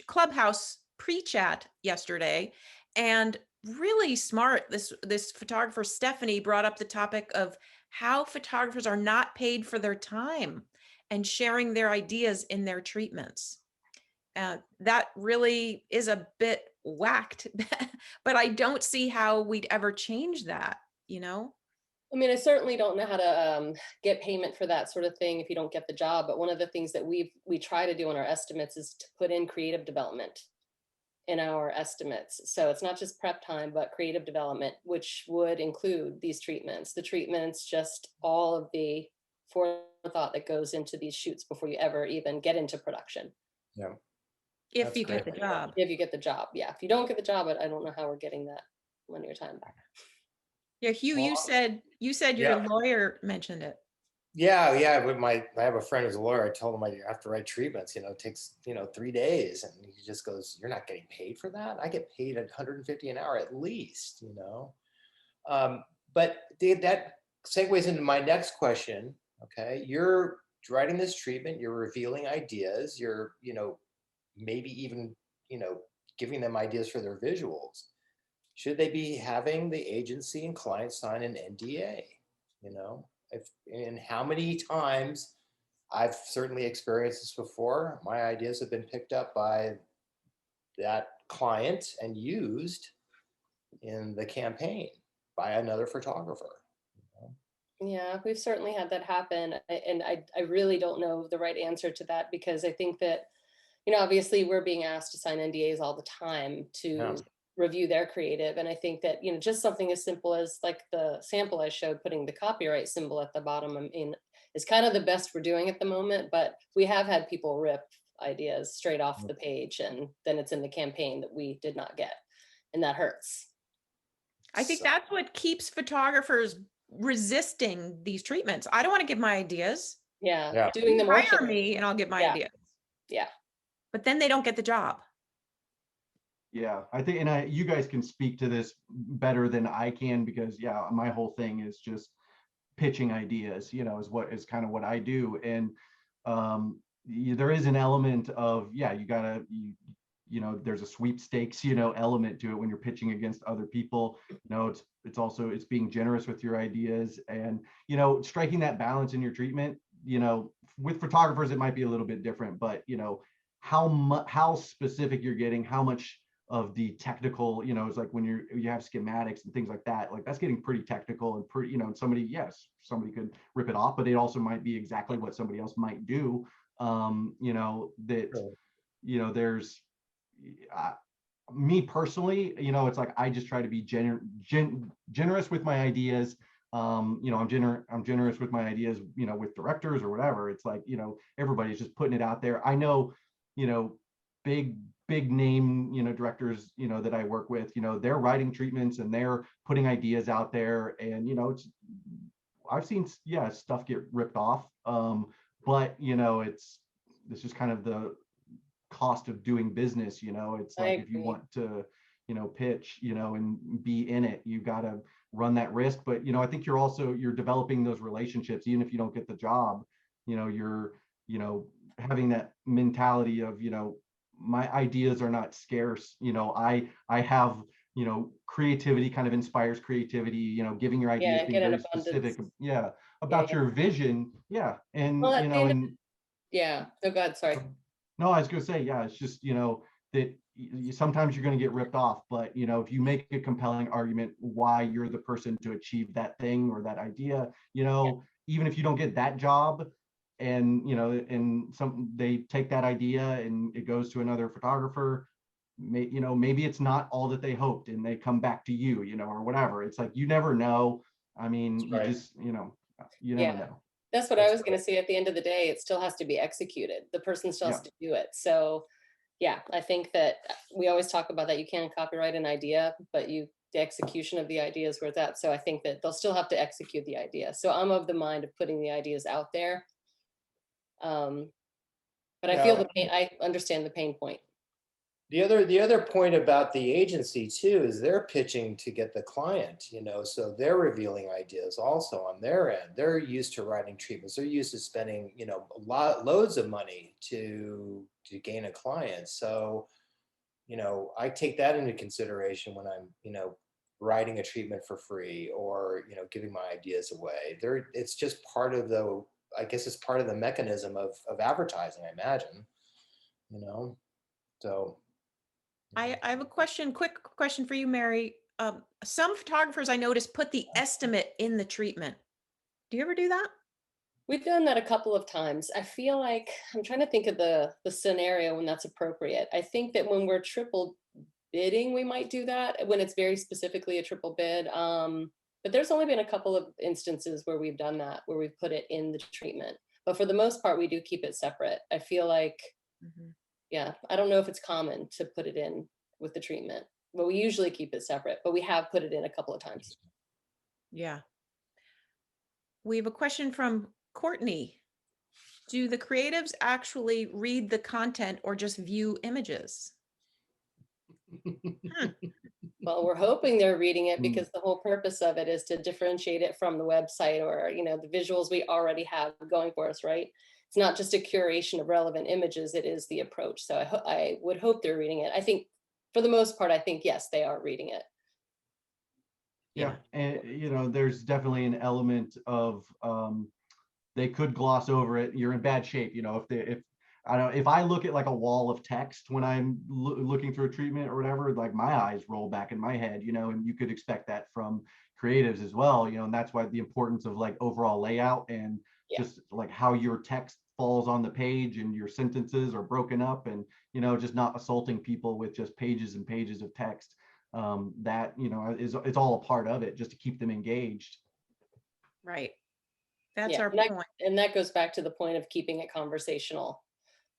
A: Clubhouse pre-chat yesterday, and really smart. This photographer, Stephanie, brought up the topic of how photographers are not paid for their time and sharing their ideas in their treatments. That really is a bit whacked, but I don't see how we'd ever change that,
D: I mean, I certainly don't know how to get payment for that sort of thing if you don't get the job. But one of the things that we try to do in our estimates is to put in creative development in our estimates. So it's not just prep time, but creative development, which would include these treatments. The treatments, just all of the forethought that goes into these shoots before you ever even get into production.
C: Yeah.
A: if
C: That's
A: you get
C: great.
A: the job.
D: If you get the job, yeah. If you don't get the job, I don't know how we're getting that linear time back.
A: Yeah, Hugh,
C: Well,
A: you said your
C: yeah.
A: lawyer mentioned it.
C: Yeah. But I have a friend who's a lawyer. I told him I have to write treatments. It takes 3 days, and he just goes, "You're not getting paid for that? I get paid at 150 an hour at least." But that segues into my next question. Okay, you're writing this treatment. You're revealing ideas. You're maybe even giving them ideas for their visuals. Should they be having the agency and client sign an NDA? And how many times, I've certainly experienced this before, my ideas have been picked up by that client and used in the campaign by another photographer.
D: Yeah, we've certainly had that happen. And I really don't know the right answer to that, because I think that, obviously we're being asked to sign NDAs all the time to review their creative. And I think that, just something as simple as like the sample I showed, putting the copyright symbol at the bottom, I mean, is kind of the best we're doing at the moment. But we have had people rip ideas straight off the page, and then it's in the campaign that we did not get. And that hurts.
A: I think that's what keeps photographers resisting these treatments. I don't want to give my ideas.
D: Yeah. Doing them
A: hire me and I'll give my ideas.
D: Yeah.
A: But then they don't get the job.
B: Yeah, I think, and you guys can speak to this better than I can, because my whole thing is just pitching ideas, is kind of what I do. And there is an element of, yeah, there's a sweepstakes, element to it when you're pitching against other people. It's also, it's being generous with your ideas, and, striking that balance in your treatment. With photographers, it might be a little bit different, but, how specific you're getting, how much of the technical, it's like when you have schematics and things like that, like that's getting pretty technical and pretty, somebody could rip it off, but it also might be exactly what somebody else might do. There's me personally, it's like I just try to be generous with my ideas. I'm generous with my ideas, with directors or whatever. It's like, everybody's just putting it out there. I know, big name, directors, that I work with, they're writing treatments and they're putting ideas out there, and, I've seen, stuff get ripped off. But, it's just kind of the cost of doing business. It's like, if you want to, pitch, and be in it, you got to run that risk. But, I think you're developing those relationships, even if you don't get the job. You're, having that mentality of, my ideas are not scarce. I have, creativity kind of inspires creativity, giving your ideas, being very specific, about your vision. And,
D: well,
B: and
D: yeah, oh God, sorry.
B: no, I was going to say, it's just, that sometimes you're going to get ripped off, but, if you make a compelling argument why you're the person to achieve that thing or that idea, even if you don't get that job, and, they take that idea and it goes to another photographer, maybe it's not all that they hoped and they come back to you, or whatever. It's like, you never know. I mean,
C: Right.
B: you just, you never know.
D: That's what I was going to say. At the end of the day, it still has to be executed. The person still has to do it. So yeah, I think that we always talk about that. You can't copyright an idea, but the execution of the idea is where it's at. So I think that they'll still have to execute the idea. So I'm of the mind of putting the ideas out there. But I feel the pain. I understand the pain point.
C: The other point about the agency too is they're pitching to get the client, so they're revealing ideas also on their end. They're used to writing treatments. They're used to spending, loads of money to gain a client. So, I take that into consideration when I'm, writing a treatment for free or, giving my ideas away. It's just part of it's part of the mechanism of advertising, I imagine, so.
A: I have a quick question for you, Mary. Some photographers I noticed put the estimate in the treatment. Do you ever do that?
D: We've done that a couple of times. I feel like I'm trying to think of the scenario when that's appropriate. I think that when we're triple bidding, we might do that when it's very specifically a triple bid. But there's only been a couple of instances where we've done that, where we've put it in the treatment. But for the most part, we do keep it separate. I feel like, yeah, I don't know if it's common to put it in with the treatment, but we usually keep it separate, but we have put it in a couple of times.
A: Yeah. We have a question from Courtney. Do the creatives actually read the content or just view images?
D: Well, we're hoping they're reading it, because the whole purpose of it is to differentiate it from the website or, the visuals we already have going for us, right? It's not just a curation of relevant images, it is the approach. So I would hope they're reading it. I think for the most part, I think, yes, they are reading it.
B: Yeah. And, there's definitely an element of, they could gloss over it. You're in bad shape. If I look at like a wall of text when I'm looking through a treatment or whatever, like my eyes roll back in my head, and you could expect that from creatives as well, and that's why the importance of like overall layout and just like how your text falls on the page and your sentences are broken up, and, just not assaulting people with just pages and pages of text. That, it's all a part of it, just to keep them engaged.
A: Right. That's our point.
D: And that goes back to the point of keeping it conversational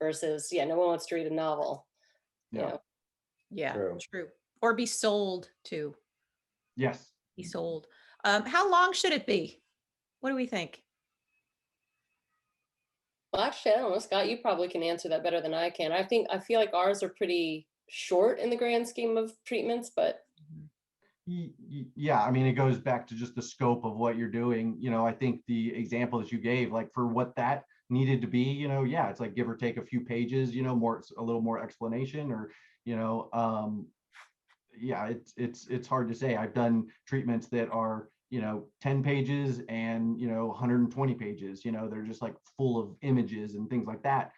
D: versus, no one wants to read a novel.
B: Yeah.
A: Yeah, true. Or be sold to.
B: Yes.
A: Be sold. How long should it be? What do we think?
D: Well, actually, I don't know, Scott, you probably can answer that better than I can. I feel like ours are pretty short in the grand scheme of treatments, but.
B: Yeah, I mean, it goes back to just the scope of what you're doing. I think the example that you gave, like for what that needed to be, yeah, it's like give or take a few pages, more, a little more explanation, or, you know, yeah, it's hard to say. I've done treatments that are, 10 pages and, 120 pages, they're just like full of images and things like that.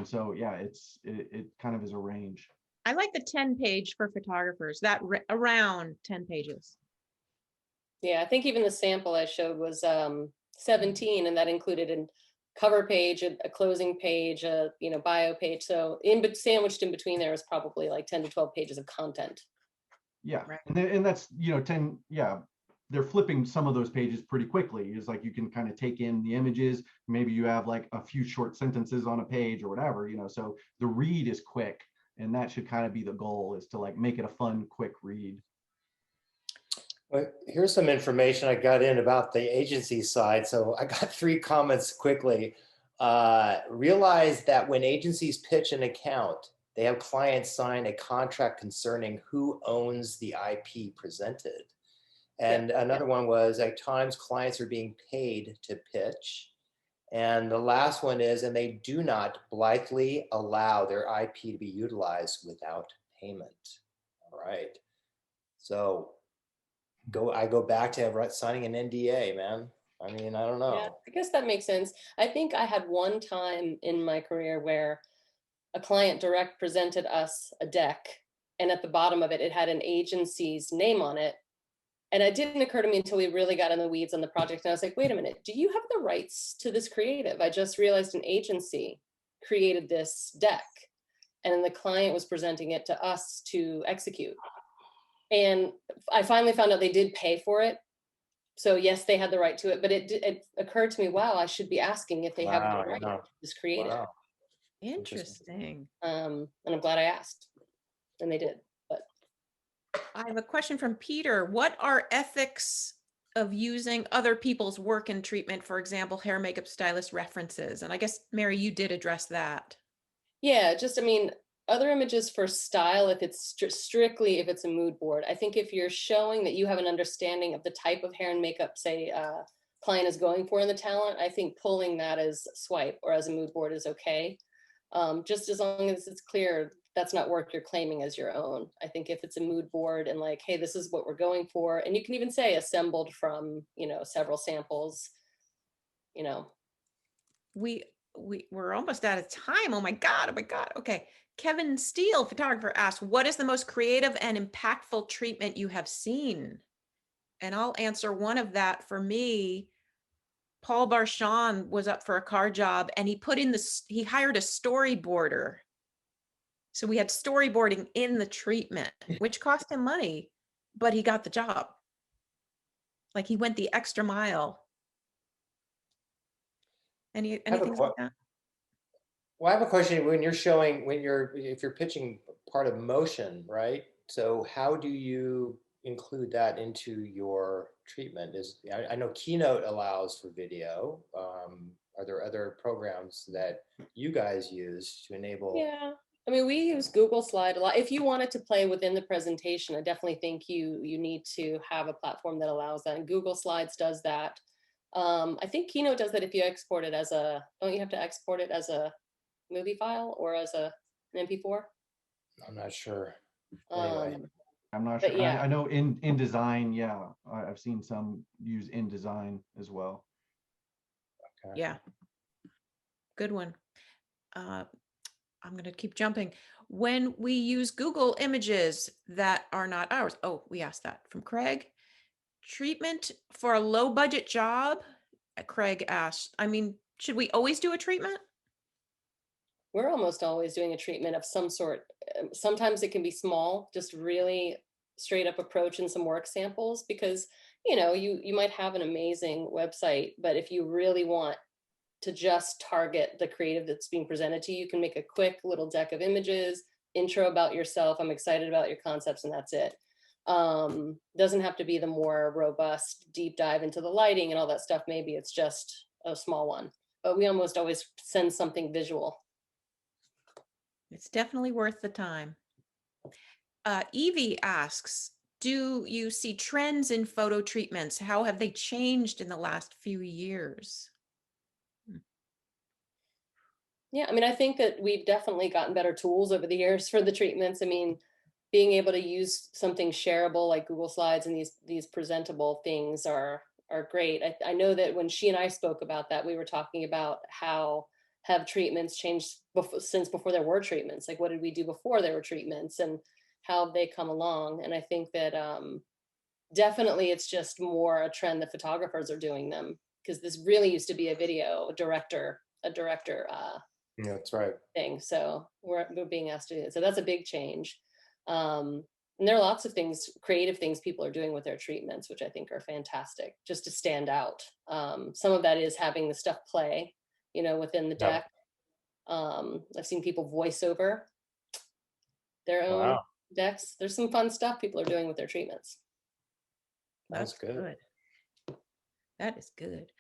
B: So yeah, it kind of is a range.
A: I like the 10-page for photographers, that around 10 pages.
D: Yeah, I think even the sample I showed was 17, and that included a cover page, a closing page, a bio page. So sandwiched in between there is probably like 10 to 12 pages of content.
B: Yeah,
A: Right.
B: and that's 10. Yeah, they're flipping some of those pages pretty quickly. It's like you can kind of take in the images. Maybe you have like a few short sentences on a page or whatever. So the read is quick, and that should kind of be the goal, is to like make it a fun, quick read.
C: Well, here's some information I got in about the agency side. So I got 3 comments quickly. Realize that when agencies pitch an account, they have clients sign a contract concerning who owns the IP presented. And another one was, at times clients are being paid to pitch. And the last one is, and they do not blithely allow their IP to be utilized without payment. All right. So I go back to signing an NDA, man. I mean, I don't know.
D: Yeah, I guess that makes sense. I think I had one time in my career where a client direct presented us a deck, and at the bottom of it, it had an agency's name on it. And it didn't occur to me until we really got in the weeds on the project. And I was like, wait a minute, do you have the rights to this creative? I just realized an agency created this deck, and then the client was presenting it to us to execute. And I finally found out they did pay for it. So yes, they had the right to it, but it occurred to me, wow, I should be asking if they have the right to this creative.
C: Wow.
A: Interesting.
D: And I'm glad I asked, and they did. But
A: I have a question from Peter. What are ethics of using other people's work in treatment, for example, hair, makeup stylist references? And I guess, Mary, you did address that.
D: yeah, just, I mean, other images for style, if it's strictly, if it's a mood board. I think if you're showing that you have an understanding of the type of hair and makeup, say, client is going for in the talent, I think pulling that as swipe or as a mood board is okay. Just as long as it's clear that's not work you're claiming as your own. I think if it's a mood board and like, hey, this is what we're going for, and you can even say assembled from, several samples,
A: We're almost out of time. Oh my God. Okay. Kevin Steele, photographer, asked, what is the most creative and impactful treatment you have seen? And I'll answer one of that. For me, Paul Barchon was up for a car job, and he hired a storyboarder. So we had storyboarding in the treatment, which cost him money, but he got the job. Like, he went the extra mile. Anything like that?
C: Well, I have a question. When you're showing, if you're pitching part of motion, right? So how do you include that into your treatment? I know Keynote allows for video. Are there other programs that you guys use to enable?
D: Yeah, I mean, we use Google Slide a lot. If you wanted to play within the presentation, I definitely think you need to have a platform that allows that. And Google Slides does that. I think Keynote does that if you export it as don't you have to export it as a movie file or as an MP4?
C: I'm not sure. Anyway.
B: I'm not sure.
D: Yeah.
B: I know in InDesign, yeah, I've seen some use InDesign as well.
C: Okay.
A: Yeah. Good one. I'm going to keep jumping. When we use Google images that are not ours. Oh, we asked that from Craig. Treatment for a low budget job? Craig asked, I mean, should we always do a treatment?
D: We're almost always doing a treatment of some sort. Sometimes it can be small, just really straight up approach and some work samples, because you might have an amazing website, but if you really want to just target the creative that's being presented to you, you can make a quick little deck of images, intro about yourself, I'm excited about your concepts, and that's it. Doesn't have to be the more robust deep dive into the lighting and all that stuff. Maybe it's just a small one, but we almost always send something visual.
A: It's definitely worth the time. Evie asks, do you see trends in photo treatments? How have they changed in the last few years?
D: Yeah, I mean, I think that we've definitely gotten better tools over the years for the treatments. I mean, being able to use something shareable like Google Slides and these presentable things are great. I know that when she and I spoke about that, we were talking about how have treatments changed since before there were treatments. Like, what did we do before there were treatments, and how have they come along? And I think that definitely it's just more a trend that photographers are doing them, because this really used to be a video director, a director
C: Yeah, that's right.
D: thing. So we're being asked to do it. So that's a big change. And there are lots of things, creative things people are doing with their treatments, which I think are fantastic, just to stand out. Some of that is having the stuff play, within the
C: Yep.
D: deck. I've seen people voice over their own
C: Wow,
D: decks. There's some fun stuff people are doing with their treatments.
C: that's good.
A: That is good.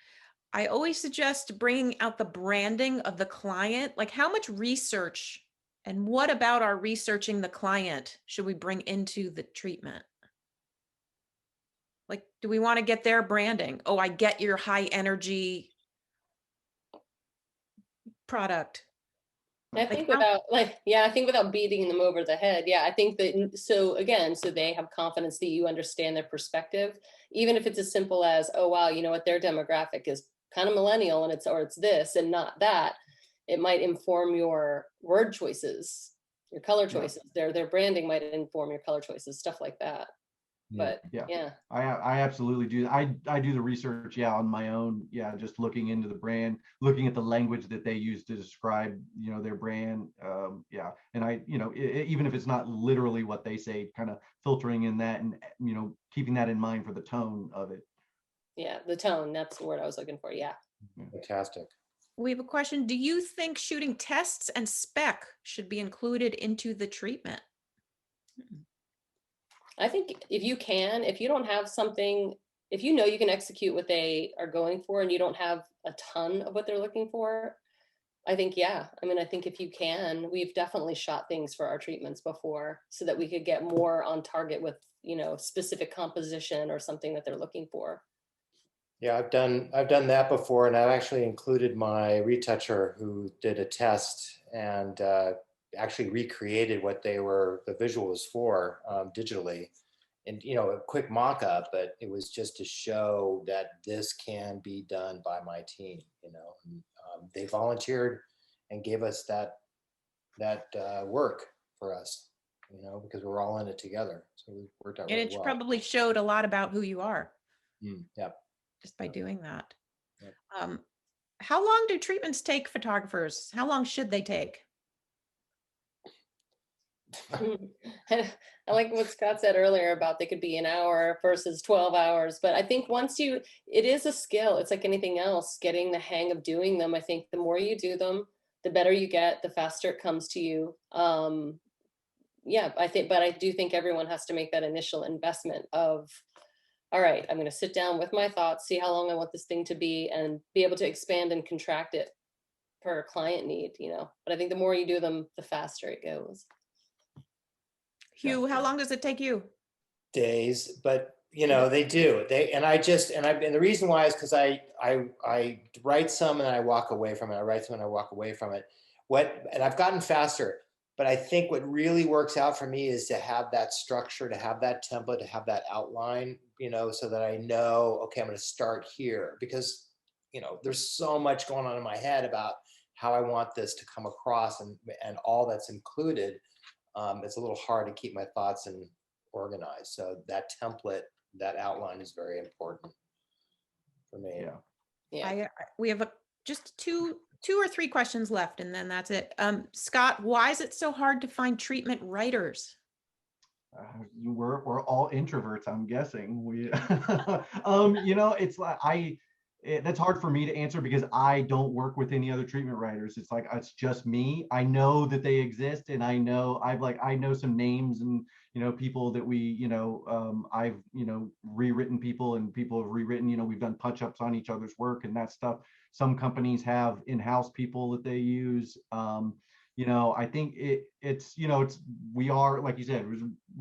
A: I always suggest bringing out the branding of the client. Like, how much research and what about our researching the client should we bring into the treatment? Like, do we want to get their branding? Oh, I get your high energy product.
D: I
A: Like,
D: think
A: how,
D: I think without beating them over the head. Yeah, I think that, so they have confidence that you understand their perspective, even if it's as simple as, oh, wow, you know what, their demographic is kind of millennial and it's this and not that. It might inform your word choices, your color
B: Yeah.
D: choices, their branding might inform your color choices, stuff like that.
C: Yeah.
D: But
B: Yeah.
D: yeah,
B: I absolutely do. I do the research, yeah, on my own. Yeah, just looking into the brand, looking at the language that they use to describe, their brand. Yeah, and even if it's not literally what they say, kind of filtering in that and keeping that in mind for the tone of it.
D: yeah, the tone, that's the word I was looking for. Yeah.
C: Fantastic.
A: we have a question. Do you think shooting tests and spec should be included into the treatment?
D: I think if you don't have something, if you know you can execute what they are going for and you don't have a ton of what they're looking for, I think, yeah. I mean, I think if you can, we've definitely shot things for our treatments before so that we could get more on target with, specific composition or something that they're looking for.
C: Yeah, I've done that before, and I've actually included my retoucher who did a test and actually recreated what the visual was for digitally, and a quick mock-up, but it was just to show that this can be done by my team. And, they volunteered and gave us that work for us, because we're all in it together. So we worked out
A: And
C: really
A: it
C: well.
A: probably showed a lot about who you are
C: Yeah.
A: just by doing that.
C: Yep.
A: How long do treatments take photographers? How long should they take?
D: I like what Scott said earlier about they could be an hour versus 12 hours. But I think it is a skill. It's like anything else, getting the hang of doing them. I think the more you do them, the better you get, the faster it comes to you. Yeah, but I do think everyone has to make that initial investment of, all right, I'm going to sit down with my thoughts, see how long I want this thing to be, and be able to expand and contract it per client need, But I think the more you do them, the faster it goes.
A: Hugh, how long does it take you?
C: Days, but they do. And the reason why is because I write some and I walk away from it. I write some and I walk away from it. And I've gotten faster, but I think what really works out for me is to have that structure, to have that template, to have that outline, so that I know, okay, I'm going to start here, because there's so much going on in my head about how I want this to come across and all that's included. It's a little hard to keep my thoughts and organized. So that template, that outline is very important for me.
B: Yeah.
D: Yeah.
A: We have just two or three questions left, and then that's it. Scott, why is it so hard to find treatment writers?
B: We're all introverts, I'm guessing. It's like that's hard for me to answer because I don't work with any other treatment writers. It's like it's just me. I know that they exist, and I know some names and people that I've rewritten people, and people have rewritten. We've done punch-ups on each other's work and that stuff. Some companies have in-house people that they use. I think it's, we are, like you said,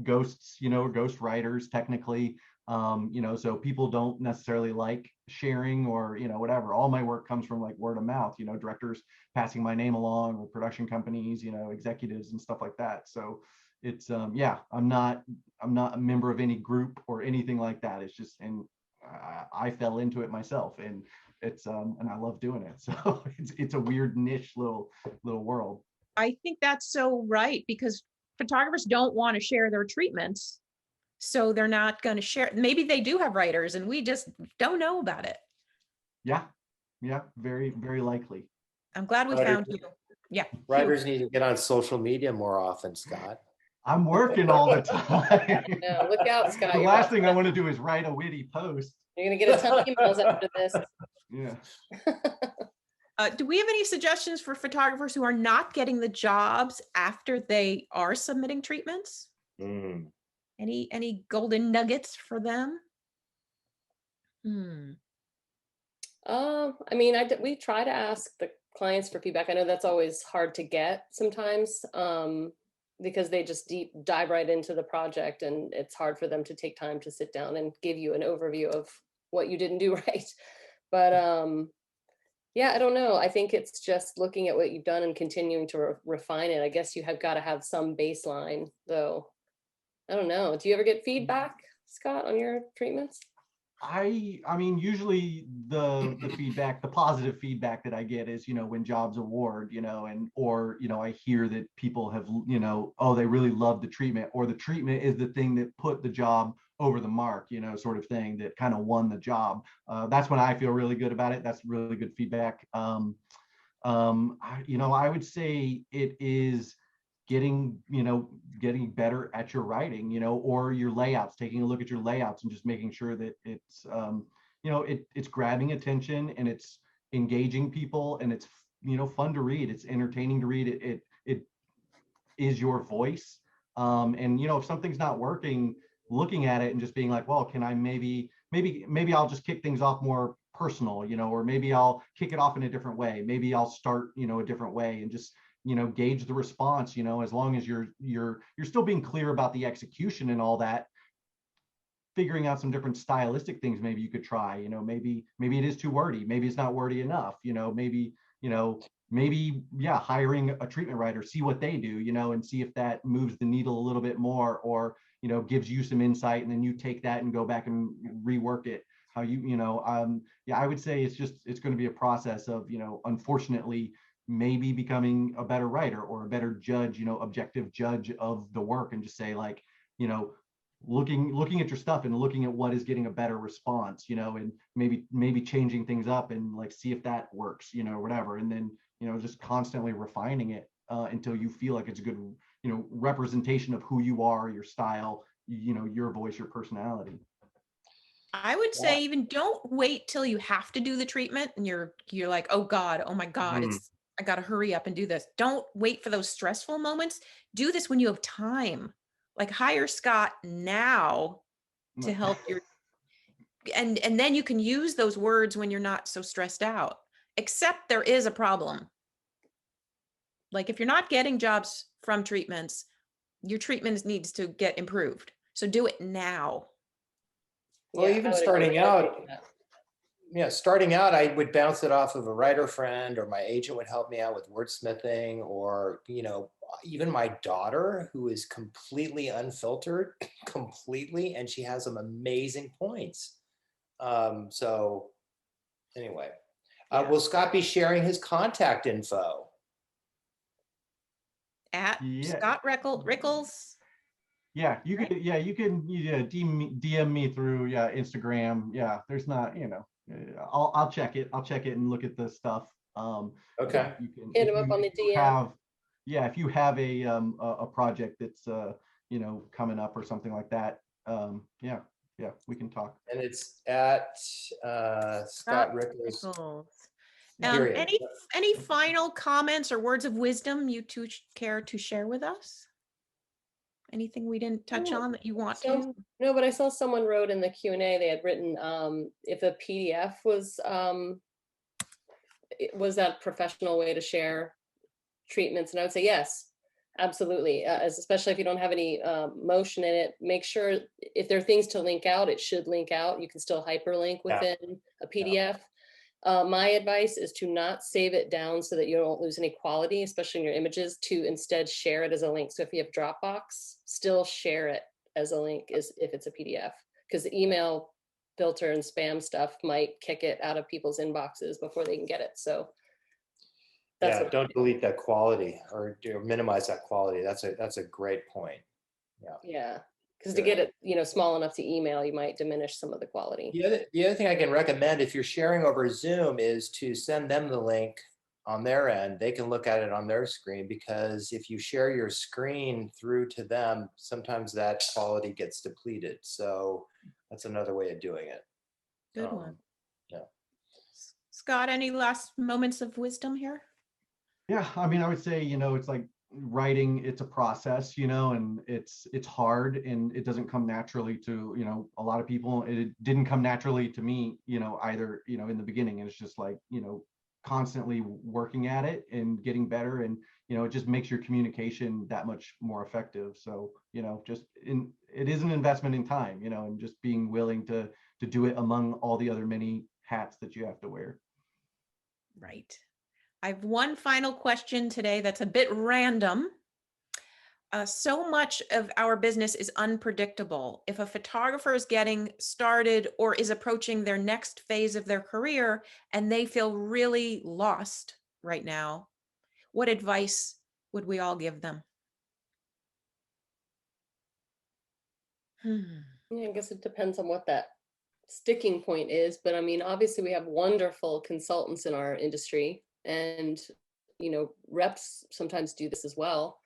B: ghosts, ghost writers technically. So people don't necessarily like sharing or, whatever. All my work comes from like word of mouth, directors passing my name along, or production companies, executives and stuff like that. So it's, yeah, I'm not a member of any group or anything like that. It's just, and I fell into it myself, and it's, and I love doing it. So it's a weird niche little world.
A: I think that's so right, because photographers don't want to share their treatments. So they're not going to share. Maybe they do have writers and we just don't know about it.
B: Yeah. Yeah. Very, very likely.
A: I'm glad we
C: Writers,
A: found you. Yeah.
C: writers need to get on social media more often, Scott.
B: I'm working all the time.
D: Yeah, look out, Scott.
B: The
D: You're
B: last
D: about
B: thing
D: to-
B: I want to do is write a witty post.
D: You're gonna get a ton of emails after this.
B: Yeah.
A: Do we have any suggestions for photographers who are not getting the jobs after they are submitting treatments?
C: Mm.
A: Any golden nuggets for them?
D: I mean, we try to ask the clients for feedback. I know that's always hard to get sometimes, because they just deep dive right into the project, and it's hard for them to take time to sit down and give you an overview of what you didn't do right. But yeah, I don't know. I think it's just looking at what you've done and continuing to refine it. I guess you have got to have some baseline, though. I don't know. Do you ever get feedback, Scott, on your treatments?
B: I mean, usually the feedback, the positive feedback that I get is, when jobs award, or, I hear that people have, oh, they really love the treatment, or the treatment is the thing that put the job over the mark, sort of thing that kind of won the job. That's when I feel really good about it. That's really good feedback. I would say it is getting better at your writing, or your layouts, taking a look at your layouts and just making sure that it's, it's grabbing attention, and it's engaging people, and it's, fun to read. It's entertaining to read. It is your voice. And, if something's not working, looking at it and just being like, well, can I maybe I'll just kick things off more personal, or maybe I'll kick it off in a different way. Maybe I'll start, a different way, and just, gauge the response, as long as you're still being clear about the execution and all that. Figuring out some different stylistic things maybe you could try, maybe it is too wordy, maybe it's not wordy enough, maybe yeah, hiring a treatment writer, see what they do, and see if that moves the needle a little bit more, or gives you some insight, and then you take that and go back and rework it how yeah, I would say it's going to be a process of, unfortunately, maybe becoming a better writer, or a better judge, objective judge of the work, and just say, like, looking at your stuff and looking at what is getting a better response, and maybe changing things up, and like see if that works, or whatever, and then just constantly refining it until you feel like it's a good representation of who you are, your style, your voice, your personality.
A: I would say even don't wait till you have to do the treatment and you're like, oh God, oh my God, I got to hurry up and do this. Don't wait for those stressful moments. Do this when you have time. Like, hire Scott now to help your, and then you can use those words when you're not so stressed out. Except there is a problem. Like, if you're not getting jobs from treatments, your treatment needs to get improved. So do it now.
C: Well,
D: Yeah,
C: even
D: I would
C: starting
D: agree
C: out,
D: with that.
C: yeah, starting out, I would bounce it off of a writer friend, or my agent would help me out with wordsmithing, or, even my daughter, who is completely unfiltered, completely, and she has some amazing points. So anyway,
A: Yeah.
C: will Scott be sharing his contact info?
A: At Scott Rickels.
B: Yeah, you can. Yeah, you can. DM me through Instagram. Yeah, there's not. I'll check it. I'll check it and look at the stuff.
C: Okay.
B: You can
D: Hit him up on the DM.
B: If you have a project that's coming up or something like that. Yeah, we can talk.
C: And it's at Scott Rickels. Period.
A: Any final comments or words of wisdom you two care to share with us? Anything we didn't touch on that you want to?
D: No, but I saw someone wrote in the Q&A, they had written, if a PDF was that professional way to share treatments? And I would say yes, absolutely. Especially if you don't have any motion in it, make sure if there are things to link out, it should link out. You can still hyperlink
C: Yeah.
D: within a PDF. My advice is to not save it down so that you don't lose any quality, especially in your images, to instead share it as a link. So if you have Dropbox, still share it as a link if it's a PDF, because the email filter and spam stuff might kick it out of people's inboxes before they can get it. So that's
C: Yeah, don't delete that quality or minimize that quality. That's a great point.
D: Yeah, because to get it, small enough to email, you might diminish some of the quality.
C: The other thing I can recommend if you're sharing over Zoom is to send them the link on their end. They can look at it on their screen, because if you share your screen through to them, sometimes that quality gets depleted. So that's another way of doing it.
A: Good one.
C: Yeah.
A: Scott, any last moments of wisdom here?
B: Yeah, I mean, I would say, it's like writing, it's a process, and it's hard, and it doesn't come naturally to, a lot of people. It didn't come naturally to me, either, in the beginning. And it's just like, constantly working at it and getting better. And, it just makes your communication that much more effective. So, it is an investment in time, and just being willing to do it among all the other many hats that you have to wear.
A: Right. I have one final question today that's a bit random. So much of our business is unpredictable. If a photographer is getting started or is approaching their next phase of their career and they feel really lost right now, what advice would we all give them?
D: Yeah, I guess it depends on what that sticking point is, but I mean, obviously we have wonderful consultants in our industry, and reps sometimes do this as well.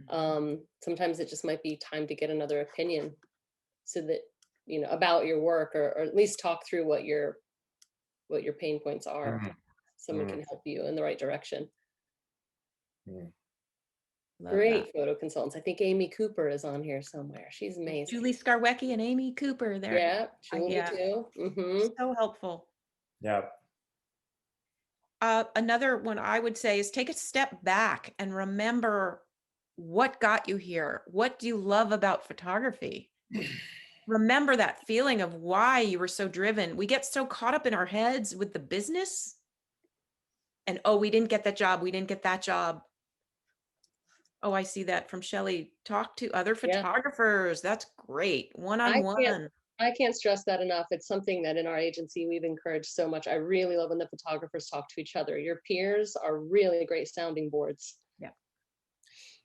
D: Sometimes it just might be time to get another opinion, so that about your work, or at least talk through what your pain points are. Someone can help you in the right direction.
A: Love
D: Great
A: that.
D: photo consultants. I think Amy Cooper is on here somewhere. She's amazing.
A: Julie Skarwecki and Amy Cooper there.
D: Yeah, Julie
A: yeah.
D: too.
A: So helpful.
C: Yeah.
A: Another one I would say is take a step back and remember what got you here. What do you love about photography? Remember that feeling of why you were so driven. We get so caught up in our heads with the business and, oh, we didn't get that job. We didn't get that job. Oh, I see that from Shelley. Talk to other photographers. That's great. One-on-one.
D: I can't stress that enough. It's something that in our agency we've encouraged so much. I really love when the photographers talk to each other. Your peers are really great sounding boards.
A: Yeah.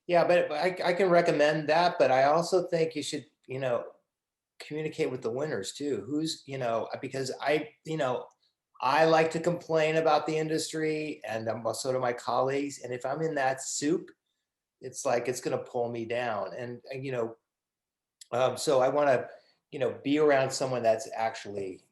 C: Yeah, but I can recommend that, but I also think you should, communicate with the winners too. Who's, because I like to complain about the industry, and so do my colleagues. And if I'm in that soup, it's like, it's going to pull me down. And, so I want to, be around someone that's actually,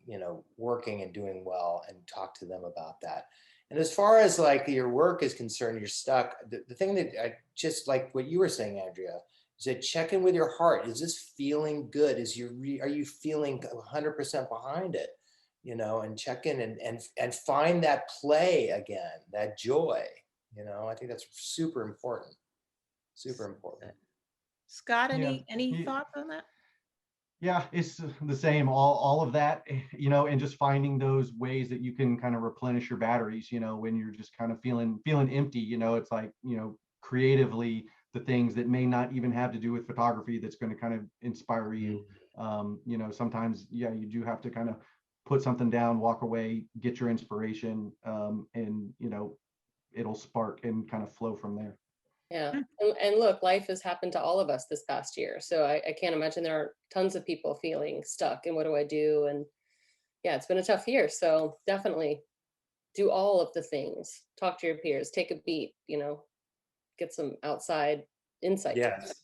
C: working and doing well, and talk to them about that. And as far as like your work is concerned, you're stuck. The thing that I just like what you were saying, Andrea, is that check in with your heart. Is this feeling good? Are you feeling 100% behind it? And check in and find that play again, that joy. I think that's super important. Super important.
A: Scott, any thoughts on that?
B: Yeah, it's the same, all of that, and just finding those ways that you can kind of replenish your batteries, when you're just kind of feeling empty. It's like, creatively, the things that may not even have to do with photography that's going to kind of inspire you. Sometimes, you do have to kind of put something down, walk away, get your inspiration, and it'll spark and kind of flow from there.
D: Yeah. And look, life has happened to all of us this past year. So I can't imagine there are tons of people feeling stuck and what do I do? And yeah, it's been a tough year. So definitely do all of the things. Talk to your peers, take a beat, get some outside insight.
C: Yes.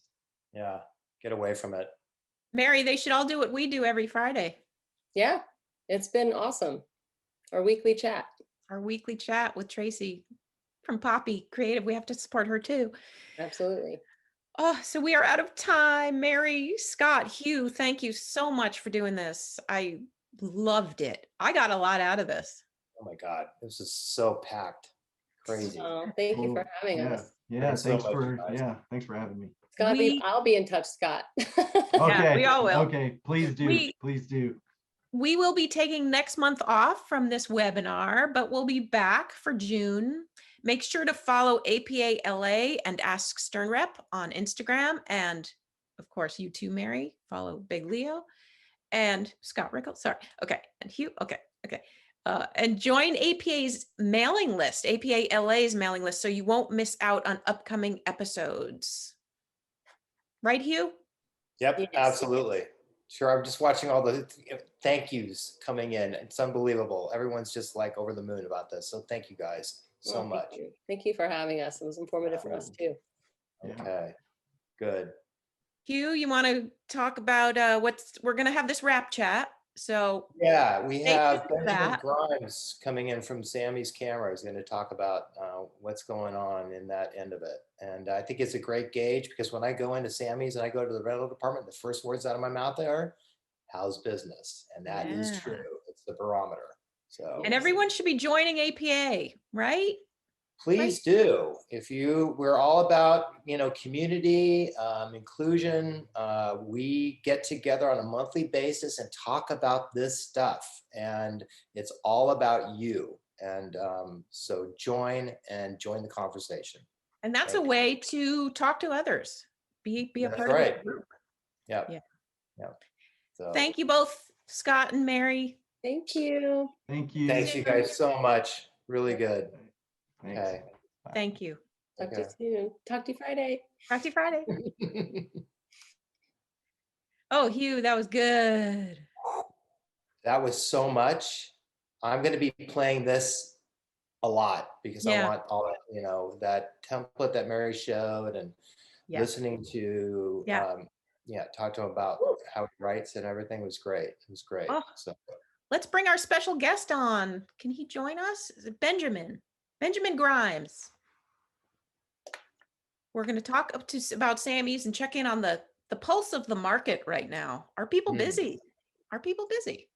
C: Yeah. Get away from it.
A: Mary, they should all do what we do every Friday.
D: Yeah. It's been awesome. Our weekly chat.
A: With Tracy from Poppy Creative. We have to support her too.
D: Absolutely.
A: Oh, so we are out of time. Mary, Scott, Hugh, thank you so much for doing this. I loved it. I got a lot out of this.
C: Oh my God, this is so packed. Crazy.
D: Oh, thank you for having us.
B: Yeah,
C: so much, you guys.
B: thanks for having me.
D: It's gonna be,
A: We-
D: I'll be in touch, Scott.
B: Okay,
A: we all will.
B: Okay, please do,
A: We-
B: please do.
A: We will be taking next month off from this webinar, but we'll be back for June. Make sure to follow APA LA and Ask SternRep on Instagram. And of course, you too, Mary. Follow Big Leo and Scott Rickels. Sorry. Okay. And Hugh. Okay. Okay. And join APA's mailing list, APA LA's mailing list, so you won't miss out on upcoming episodes. Right, Hugh?
C: Yep,
A: Yes.
C: absolutely. Sure. I'm just watching all the thank yous coming in. It's unbelievable. Everyone's just like over the moon about this. So thank you guys so
D: Well,
C: much.
D: Thank you for having us. It was informative for us too.
B: Yeah.
C: Okay, good.
A: Hugh, you want to talk about we're going to have this rap chat. So
C: Yeah, we
A: stay
C: have
A: tuned for
C: Benjamin
A: that.
C: Grimes coming in from Sammy's camera. He's going to talk about what's going on in that end of it. And I think it's a great gauge because when I go into Sammy's and I go to the rental department, the first words out of my mouth are, how's business? And that is
A: Yeah.
C: true. It's the barometer. So,
A: And everyone should be joining APA, right?
C: please do. We're all about, community, inclusion. We get together on a monthly basis and talk about this stuff, and it's all about you. And so join the conversation.
A: And that's
C: Thank
A: a
C: you.
A: way to talk to others. Be a
C: That's
A: part of
C: right.
A: the group.
C: Yep.
A: Yeah.
C: Yep. So
A: Thank you both, Scott and Mary.
D: Thank you.
B: Thank you.
C: thanks you guys so much. Really good.
B: Thanks.
C: Okay.
A: Thank you.
D: Talk to you
C: Okay.
D: soon. Talk to you Friday.
A: Talk to you Friday. Oh, Hugh, that was good.
C: That was so much. I'm going to be playing this a lot because I
A: Yeah.
C: want all that, that template that Mary showed and
A: Yeah.
C: listening to,
A: Yeah.
C: talk to him about how he writes and everything was great. It was great.
A: Oh.
C: So
A: Let's bring our special guest on. Can he join us? Is it Benjamin Grimes. We're going to talk about Sammy's and check in on the pulse of the market right now. Are people busy? Are people busy?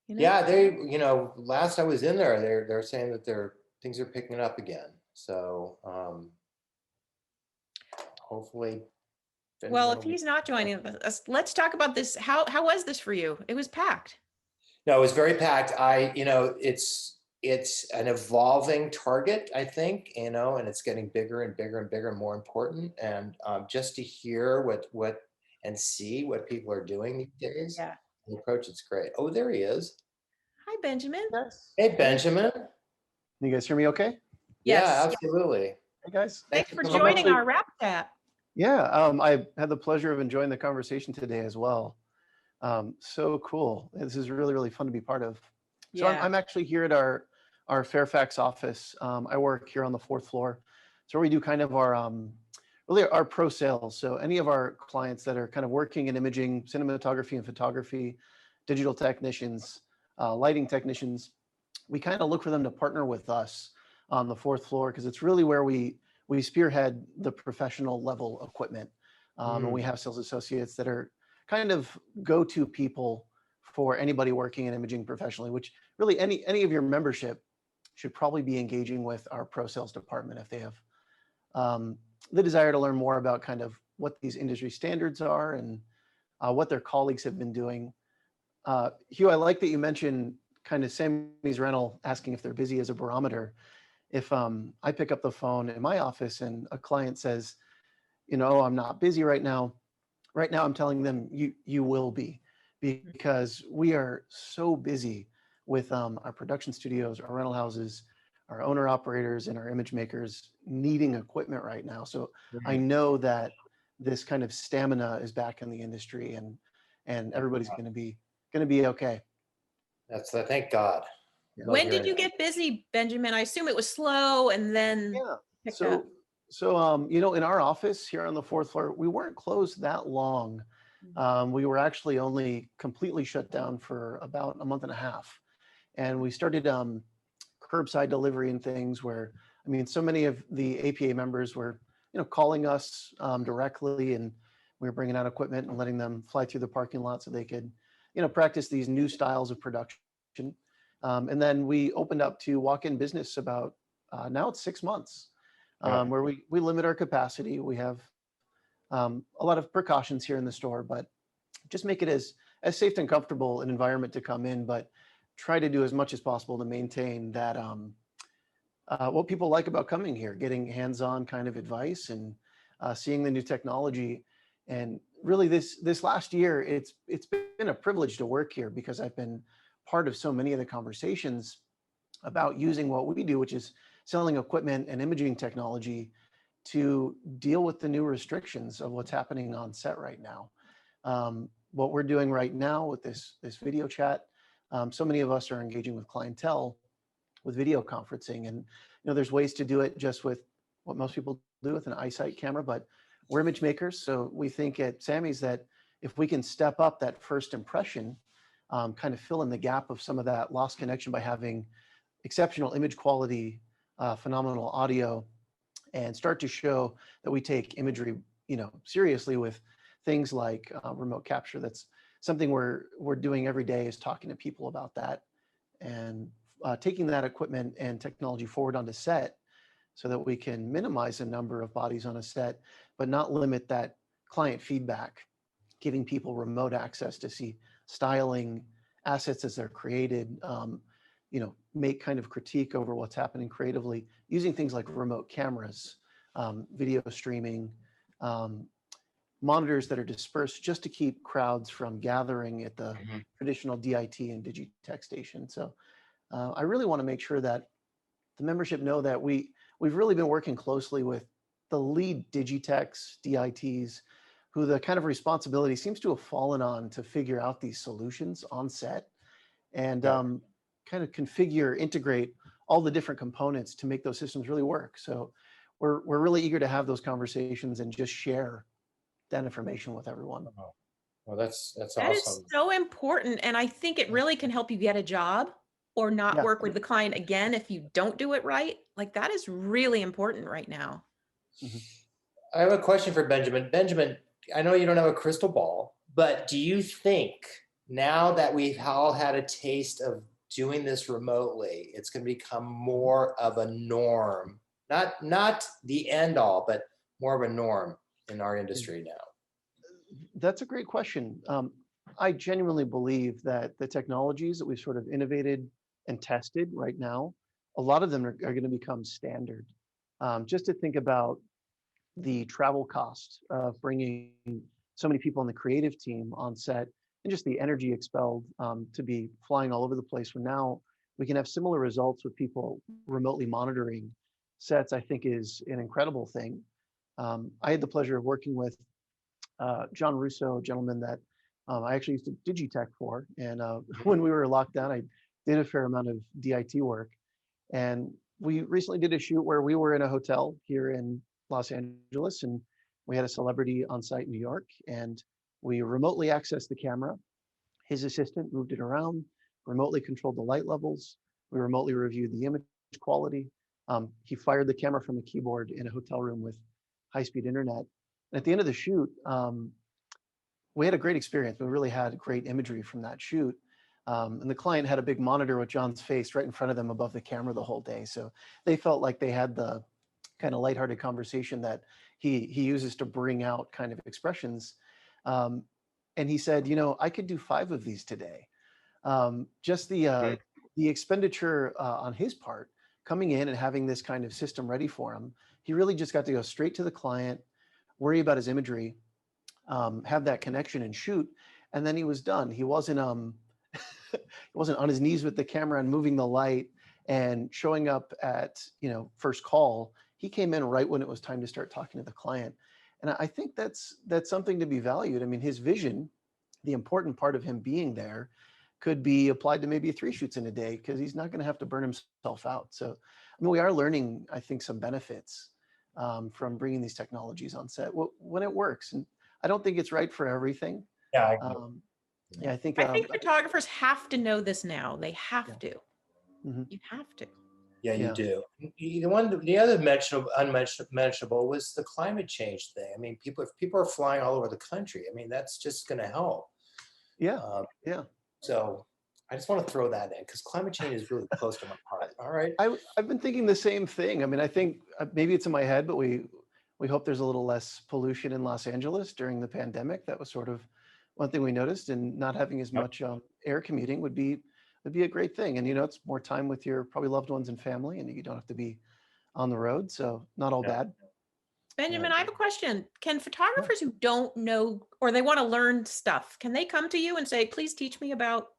C: yeah, they, last I was in there, they're saying that things are picking up again. So hopefully.
A: Well, if he's not joining us, let's talk about this. How was this for you? It was packed.
C: No, it was very packed. It's an evolving target, I think, and it's getting bigger and bigger and bigger and more important. And just to hear what and see what people are doing these days,
A: Yeah.
C: the approach is great. Oh, there he is.
A: Hi, Benjamin.
E: Yes.
C: Hey, Benjamin.
E: Can you guys hear me okay?
C: Yeah,
A: Yes.
C: absolutely.
E: Hey guys.
A: Thanks for
C: coming
A: joining
E: on.
A: our rap chat.
E: Yeah, I had the pleasure of enjoying the conversation today as well. So cool. This is really, really fun to be part of. So
A: Yeah.
E: I'm actually here at our Fairfax office. I work here on the 4th floor. So we do kind of our really our pro sales. So any of our clients that are kind of working in imaging, cinematography and photography, digital technicians, lighting technicians, we kind of look for them to partner with us on the 4th floor because it's really where we spearhead the professional level equipment. And we have sales associates that are kind of go-to people for anybody working in imaging professionally, which really any of your membership should probably be engaging with our pro sales department if they have the desire to learn more about kind of what these industry standards are and what their colleagues have been doing. Hugh, I like that you mentioned kind of Sammy's Rental asking if they're busy as a barometer. If I pick up the phone in my office and a client says, I'm not busy right now I'm telling them you will be, because we are so busy with our production studios, our rental houses, our owner operators and our image makers needing equipment right now. So I know that this kind of stamina is back in the industry and everybody's going to be okay.
C: Thank God.
E: Yeah.
A: When did you get busy, Benjamin? I assume it was slow and then picked up.
E: So in our office here on the 4th floor, we weren't closed that long. We were actually only completely shut down for about a month and a half. And we started curbside delivery and things where, so many of the APA members were, calling us directly, and we were bringing out equipment and letting them fly through the parking lot so they could, practice these new styles of production. And then we opened up to walk-in business about, now it's 6 months.
B: Yeah.
E: where we limit our capacity. We have a lot of precautions here in the store, but just make it as safe and comfortable an environment to come in, but try to do as much as possible to maintain that what people like about coming here, getting hands-on kind of advice and seeing the new technology. And really this last year, it's been a privilege to work here because I've been part of so many of the conversations about using what we do, which is selling equipment and imaging technology to deal with the new restrictions of what's happening on set right now. What we're doing right now with this video chat, so many of us are engaging with clientele with video conferencing, and there's ways to do it just with what most people do with an eyesight camera, but we're image makers, so we think at Sammy's that if we can step up that first impression, kind of fill in the gap of some of that lost connection by having exceptional image quality, phenomenal audio, and start to show that we take imagery, seriously with things like remote capture. That's something we're doing every day, is talking to people about that and taking that equipment and technology forward onto set so that we can minimize the number of bodies on a set, but not limit that client feedback, giving people remote access to see styling assets as they're created, make kind of critique over what's happening creatively using things like remote cameras, video streaming, monitors that are dispersed just to keep crowds from gathering at the traditional DIT and Digitech station. So I really want to make sure that the membership know that we've really been working closely with the lead Digitechs, DITs, who the kind of responsibility seems to have fallen on to figure out these solutions on set and kind of configure, integrate all the different components to make those systems really work. So we're really eager to have those conversations and just share that information with everyone.
C: Well, that's
A: That
C: awesome.
A: is so important. And I think it really can help you get a job or not
E: Yeah.
A: work with the client again if you don't do it right. Like, that is really important right now.
C: I have a question for Benjamin. Benjamin, I know you don't have a crystal ball, but do you think now that we've all had a taste of doing this remotely, it's going to become more of a norm? Not the end all, but more of a norm in our industry now.
E: That's a great question. I genuinely believe that the technologies that we've sort of innovated and tested right now, a lot of them are going to become standard. Just to think about the travel cost of bringing so many people on the creative team on set and just the energy expelled to be flying all over the place, when now we can have similar results with people remotely monitoring sets, I think is an incredible thing. I had the pleasure of working with John Russo, a gentleman that I actually used to Digitech for. And when we were locked down, I did a fair amount of DIT work. And we recently did a shoot where we were in a hotel here in Los Angeles, and we had a celebrity on site in New York, and we remotely accessed the camera. His assistant moved it around, remotely controlled the light levels. We remotely reviewed the image quality. He fired the camera from a keyboard in a hotel room with high-speed internet. And at the end of the shoot, we had a great experience. We really had great imagery from that shoot. And the client had a big monitor with John's face right in front of them above the camera the whole day. So they felt like they had the kind of lighthearted conversation that he uses to bring out kind of expressions. And he said, I could do 5 of these today. Just the expenditure on his part, coming in and having this kind of system ready for him, he really just got to go straight to the client, worry about his imagery, have that connection and shoot, and then he was done. He wasn't he wasn't on his knees with the camera and moving the light and showing up at first call. He came in right when it was time to start talking to the client, and I think that's something to be valued. I mean, his vision, the important part of him being there, could be applied to maybe 3 shoots in a day because he's not going to have to burn himself out. So, I mean, we are learning, I think, some benefits from bringing these technologies on set when it works. And I don't think it's right for everything.
C: Yeah,
E: I think
A: photographers have to know this now. They have to. You have to.
C: Yeah, you
E: Yeah.
C: do. The other unmentionable was the climate change thing. I mean, if people are flying all over the country, I mean, that's just going to help.
E: Yeah.
C: So I just want to throw that in because climate change is really close to my heart. All right.
E: I've been thinking the same thing. I mean, I think maybe it's in my head, but we hope there's a little less pollution in Los Angeles during the pandemic. That was sort of one thing we noticed, and not having as
B: Yep.
E: much air commuting would be a great thing. And it's more time with your probably loved ones and family, and you don't have to be on the road, so not all
C: Yeah.
E: bad.
A: Benjamin, I have a question. Can photographers who don't know or they want to learn stuff, can they come to you and say, please teach me about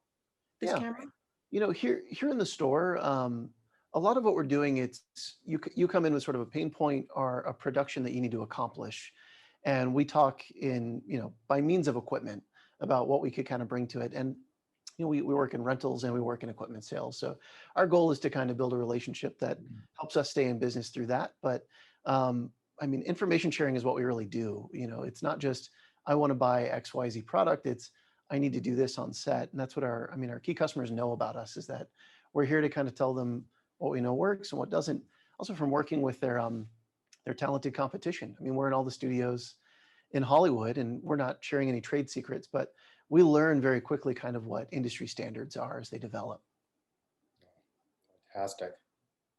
A: this
E: Yeah.
A: camera?
E: Here in the store, a lot of what we're doing, it's you come in with sort of a pain point or a production that you need to accomplish, and we talk in by means of equipment about what we could kind of bring to it. And we work in rentals and we work in equipment sales. So our goal is to kind of build a relationship that helps us stay in business through that. But I mean, information sharing is what we really do. It's not just I want to buy XYZ product. It's I need to do this on set. And that's what our key customers know about us, is that we're here to kind of tell them what we know works and what doesn't. Also from working with their talented competition. I mean, we're in all the studios in Hollywood and we're not sharing any trade secrets, but we learn very quickly kind of what industry standards are as they develop.
C: Fantastic.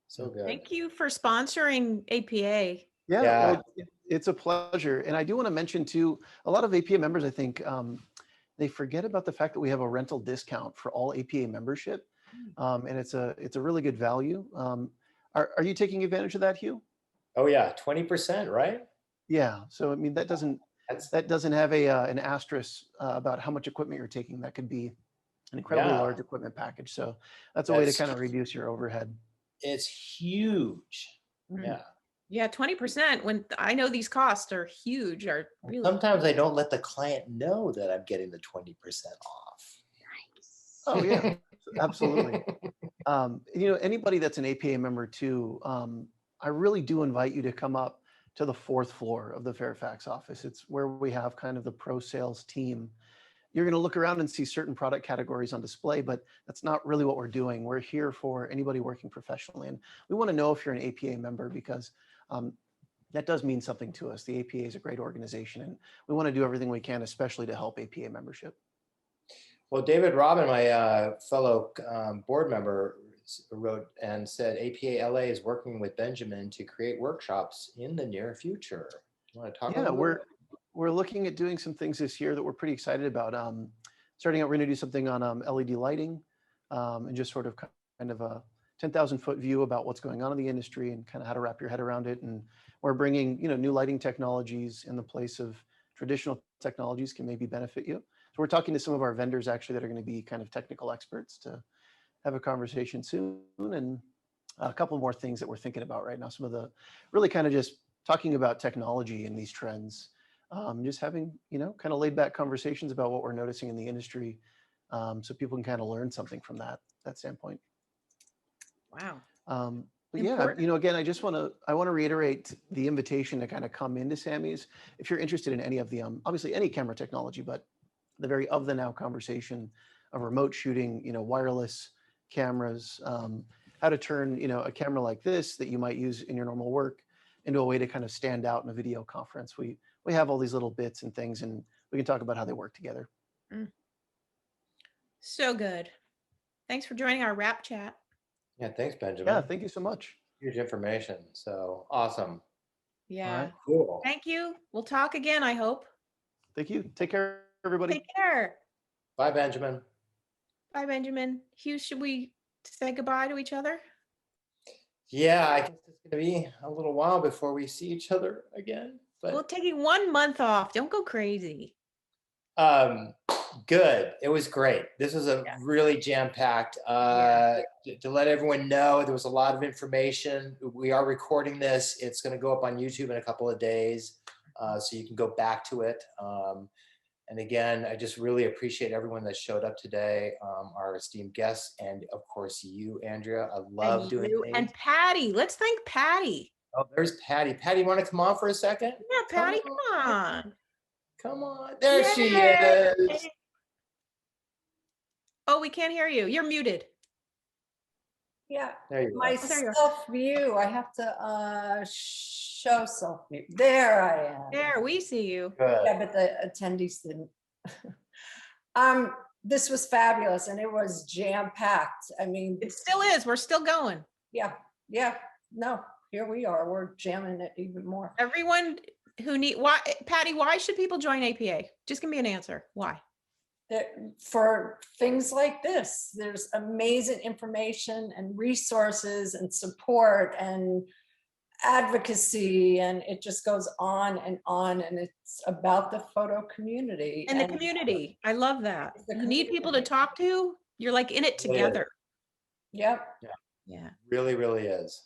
C: So good.
A: Thank you for sponsoring APA.
E: Yeah,
C: Yeah.
E: well, it's a pleasure. And I do want to mention too, a lot of APA members, I think, they forget about the fact that we have a rental discount for all APA membership. And it's a really good value. Are you taking advantage of that, Hugh?
C: Oh yeah, 20%, right?
E: Yeah. So I mean, that doesn't have an asterisk about how much equipment you're taking. That could be an incredibly
C: Yeah.
E: large equipment package. So that's a way to kind of reduce your overhead.
C: It's huge. Yeah.
A: Yeah, 20%. When I know these costs are huge, are really.
C: Sometimes I don't let the client know that I'm getting the 20% off.
A: Nice.
E: Oh yeah, absolutely. Anybody that's an APA member too, I really do invite you to come up to the 4th floor of the Fairfax office. It's where we have kind of the pro sales team. You're going to look around and see certain product categories on display, but that's not really what we're doing. We're here for anybody working professionally. And we want to know if you're an APA member, because that does mean something to us. The APA is a great organization, and we want to do everything we can, especially to help APA membership.
C: Well, David Robin, my fellow board member, wrote and said APA LA is working with Benjamin to create workshops in the near future. You want to talk about that?
E: We're looking at doing some things this year that we're pretty excited about. Starting out, we're going to do something on LED lighting, and just sort of kind of a 10,000 foot view about what's going on in the industry and kind of how to wrap your head around it. And we're bringing new lighting technologies in the place of traditional technologies can maybe benefit you. So we're talking to some of our vendors actually that are going to be kind of technical experts to have a conversation soon, and a couple more things that we're thinking about right now. Some of the really kind of just talking about technology and these trends, just having, kind of laid back conversations about what we're noticing in the industry, so people can kind of learn something from that standpoint.
A: Wow.
E: But yeah, again, I want to reiterate the invitation to kind of come into Sammy's if you're interested in any of the, obviously any camera technology, but the very of the now conversation of remote shooting, wireless cameras, how to turn, a camera like this that you might use in your normal work into a way to kind of stand out in a video conference. We have all these little bits and things, and we can talk about how they work together.
A: So good. Thanks for joining our wrap chat.
C: Yeah, thanks, Benjamin.
E: Yeah, thank you so much.
C: Huge information. So awesome.
A: Yeah.
E: All right.
C: Cool.
A: Thank you. We'll talk again, I hope.
E: Thank you. Take care, everybody.
A: Take care.
C: Bye, Benjamin.
A: Bye, Benjamin. Hugh, should we say goodbye to each other?
C: Yeah, I guess it's going to be a little while before we see each other again. But
A: We'll take you 1 month off. Don't go crazy.
C: good. It was great. This was a really jam-packed. To let everyone know, there was a lot of information. We are recording this. It's going to go up on YouTube in a couple of days, so you can go back to it. And again, I just really appreciate everyone that showed up today, our esteemed guests, and of course you, Andrea. I love doing things.
A: And Patty. Let's thank Patty.
C: Oh, there's Patty. Patty, you want to come on for a second?
A: Yeah, Patty, come on.
C: Come on. There she is.
A: Oh, we can't hear you. You're muted.
F: Yeah,
C: There you
F: my
C: go.
A: There you are.
F: self-view, I have to show self-view. There I am.
A: There, we see you.
C: Good.
F: Yeah, but the attendees didn't. this was fabulous and it was jam-packed. I mean,
A: It still is. We're still going.
F: yeah, no, here we are. We're jamming it even more.
A: Everyone who why, Patty, why should people join APA? Just give me an answer. Why?
F: For things like this, there's amazing information and resources and support and advocacy, and it just goes on, and it's about the photo community.
A: And the community. I love that. You need people to talk to. You're like in it together.
F: Yep.
A: Yeah.
C: Really, really is.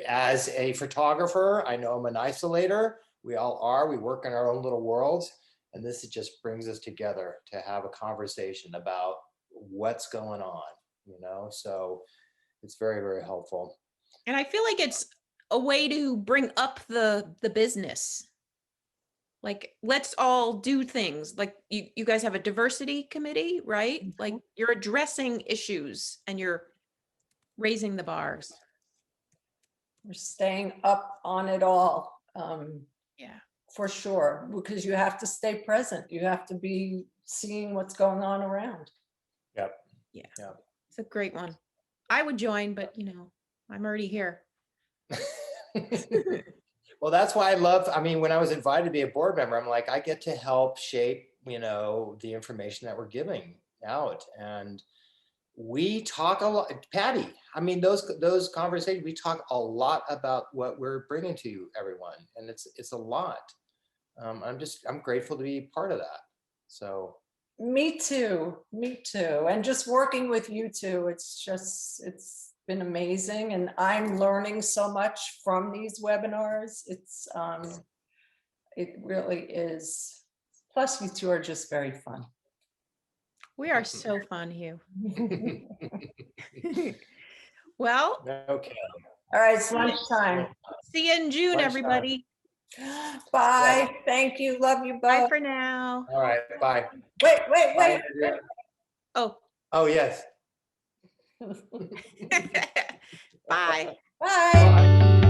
C: As a photographer, I know I'm an isolator. We all are. We work in our own little worlds. And this just brings us together to have a conversation about what's going on, you know? So it's very, very helpful.
A: And I feel like it's a way to bring up the business. Like, let's all do things. Like you guys have a diversity committee, right? Like you're addressing issues and you're raising the bars.
F: We're staying up on it all.
A: Yeah.
F: For sure, because you have to stay present. You have to be seeing what's going on around.
C: Yep.
A: Yeah.
C: Yep.
A: It's a great one. I would join, but you know, I'm already here.
C: Well, that's why I mean, when I was invited to be a board member, I'm like, I get to help shape, you know, the information that we're giving out. And we talk a lot, Patty, I mean, those conversations, we talk a lot about what we're bringing to everyone. And it's a lot. I'm grateful to be part of that. So.
F: Me too. And just working with you two, it's been amazing. And I'm learning so much from these webinars. It really is. Plus you two are just very fun.
A: We are so fun, Hugh. Well,
C: Okay.
F: All right, it's lunchtime.
A: see you in June,
C: Lunchtime.
A: everybody.
F: Bye. Thank you. Love you
A: Bye
F: both.
A: for now.
C: All right. Bye.
F: Wait.
C: Bye, Andrea.
A: Oh,
C: Oh, yes.
A: bye.
F: Bye.
C: Bye.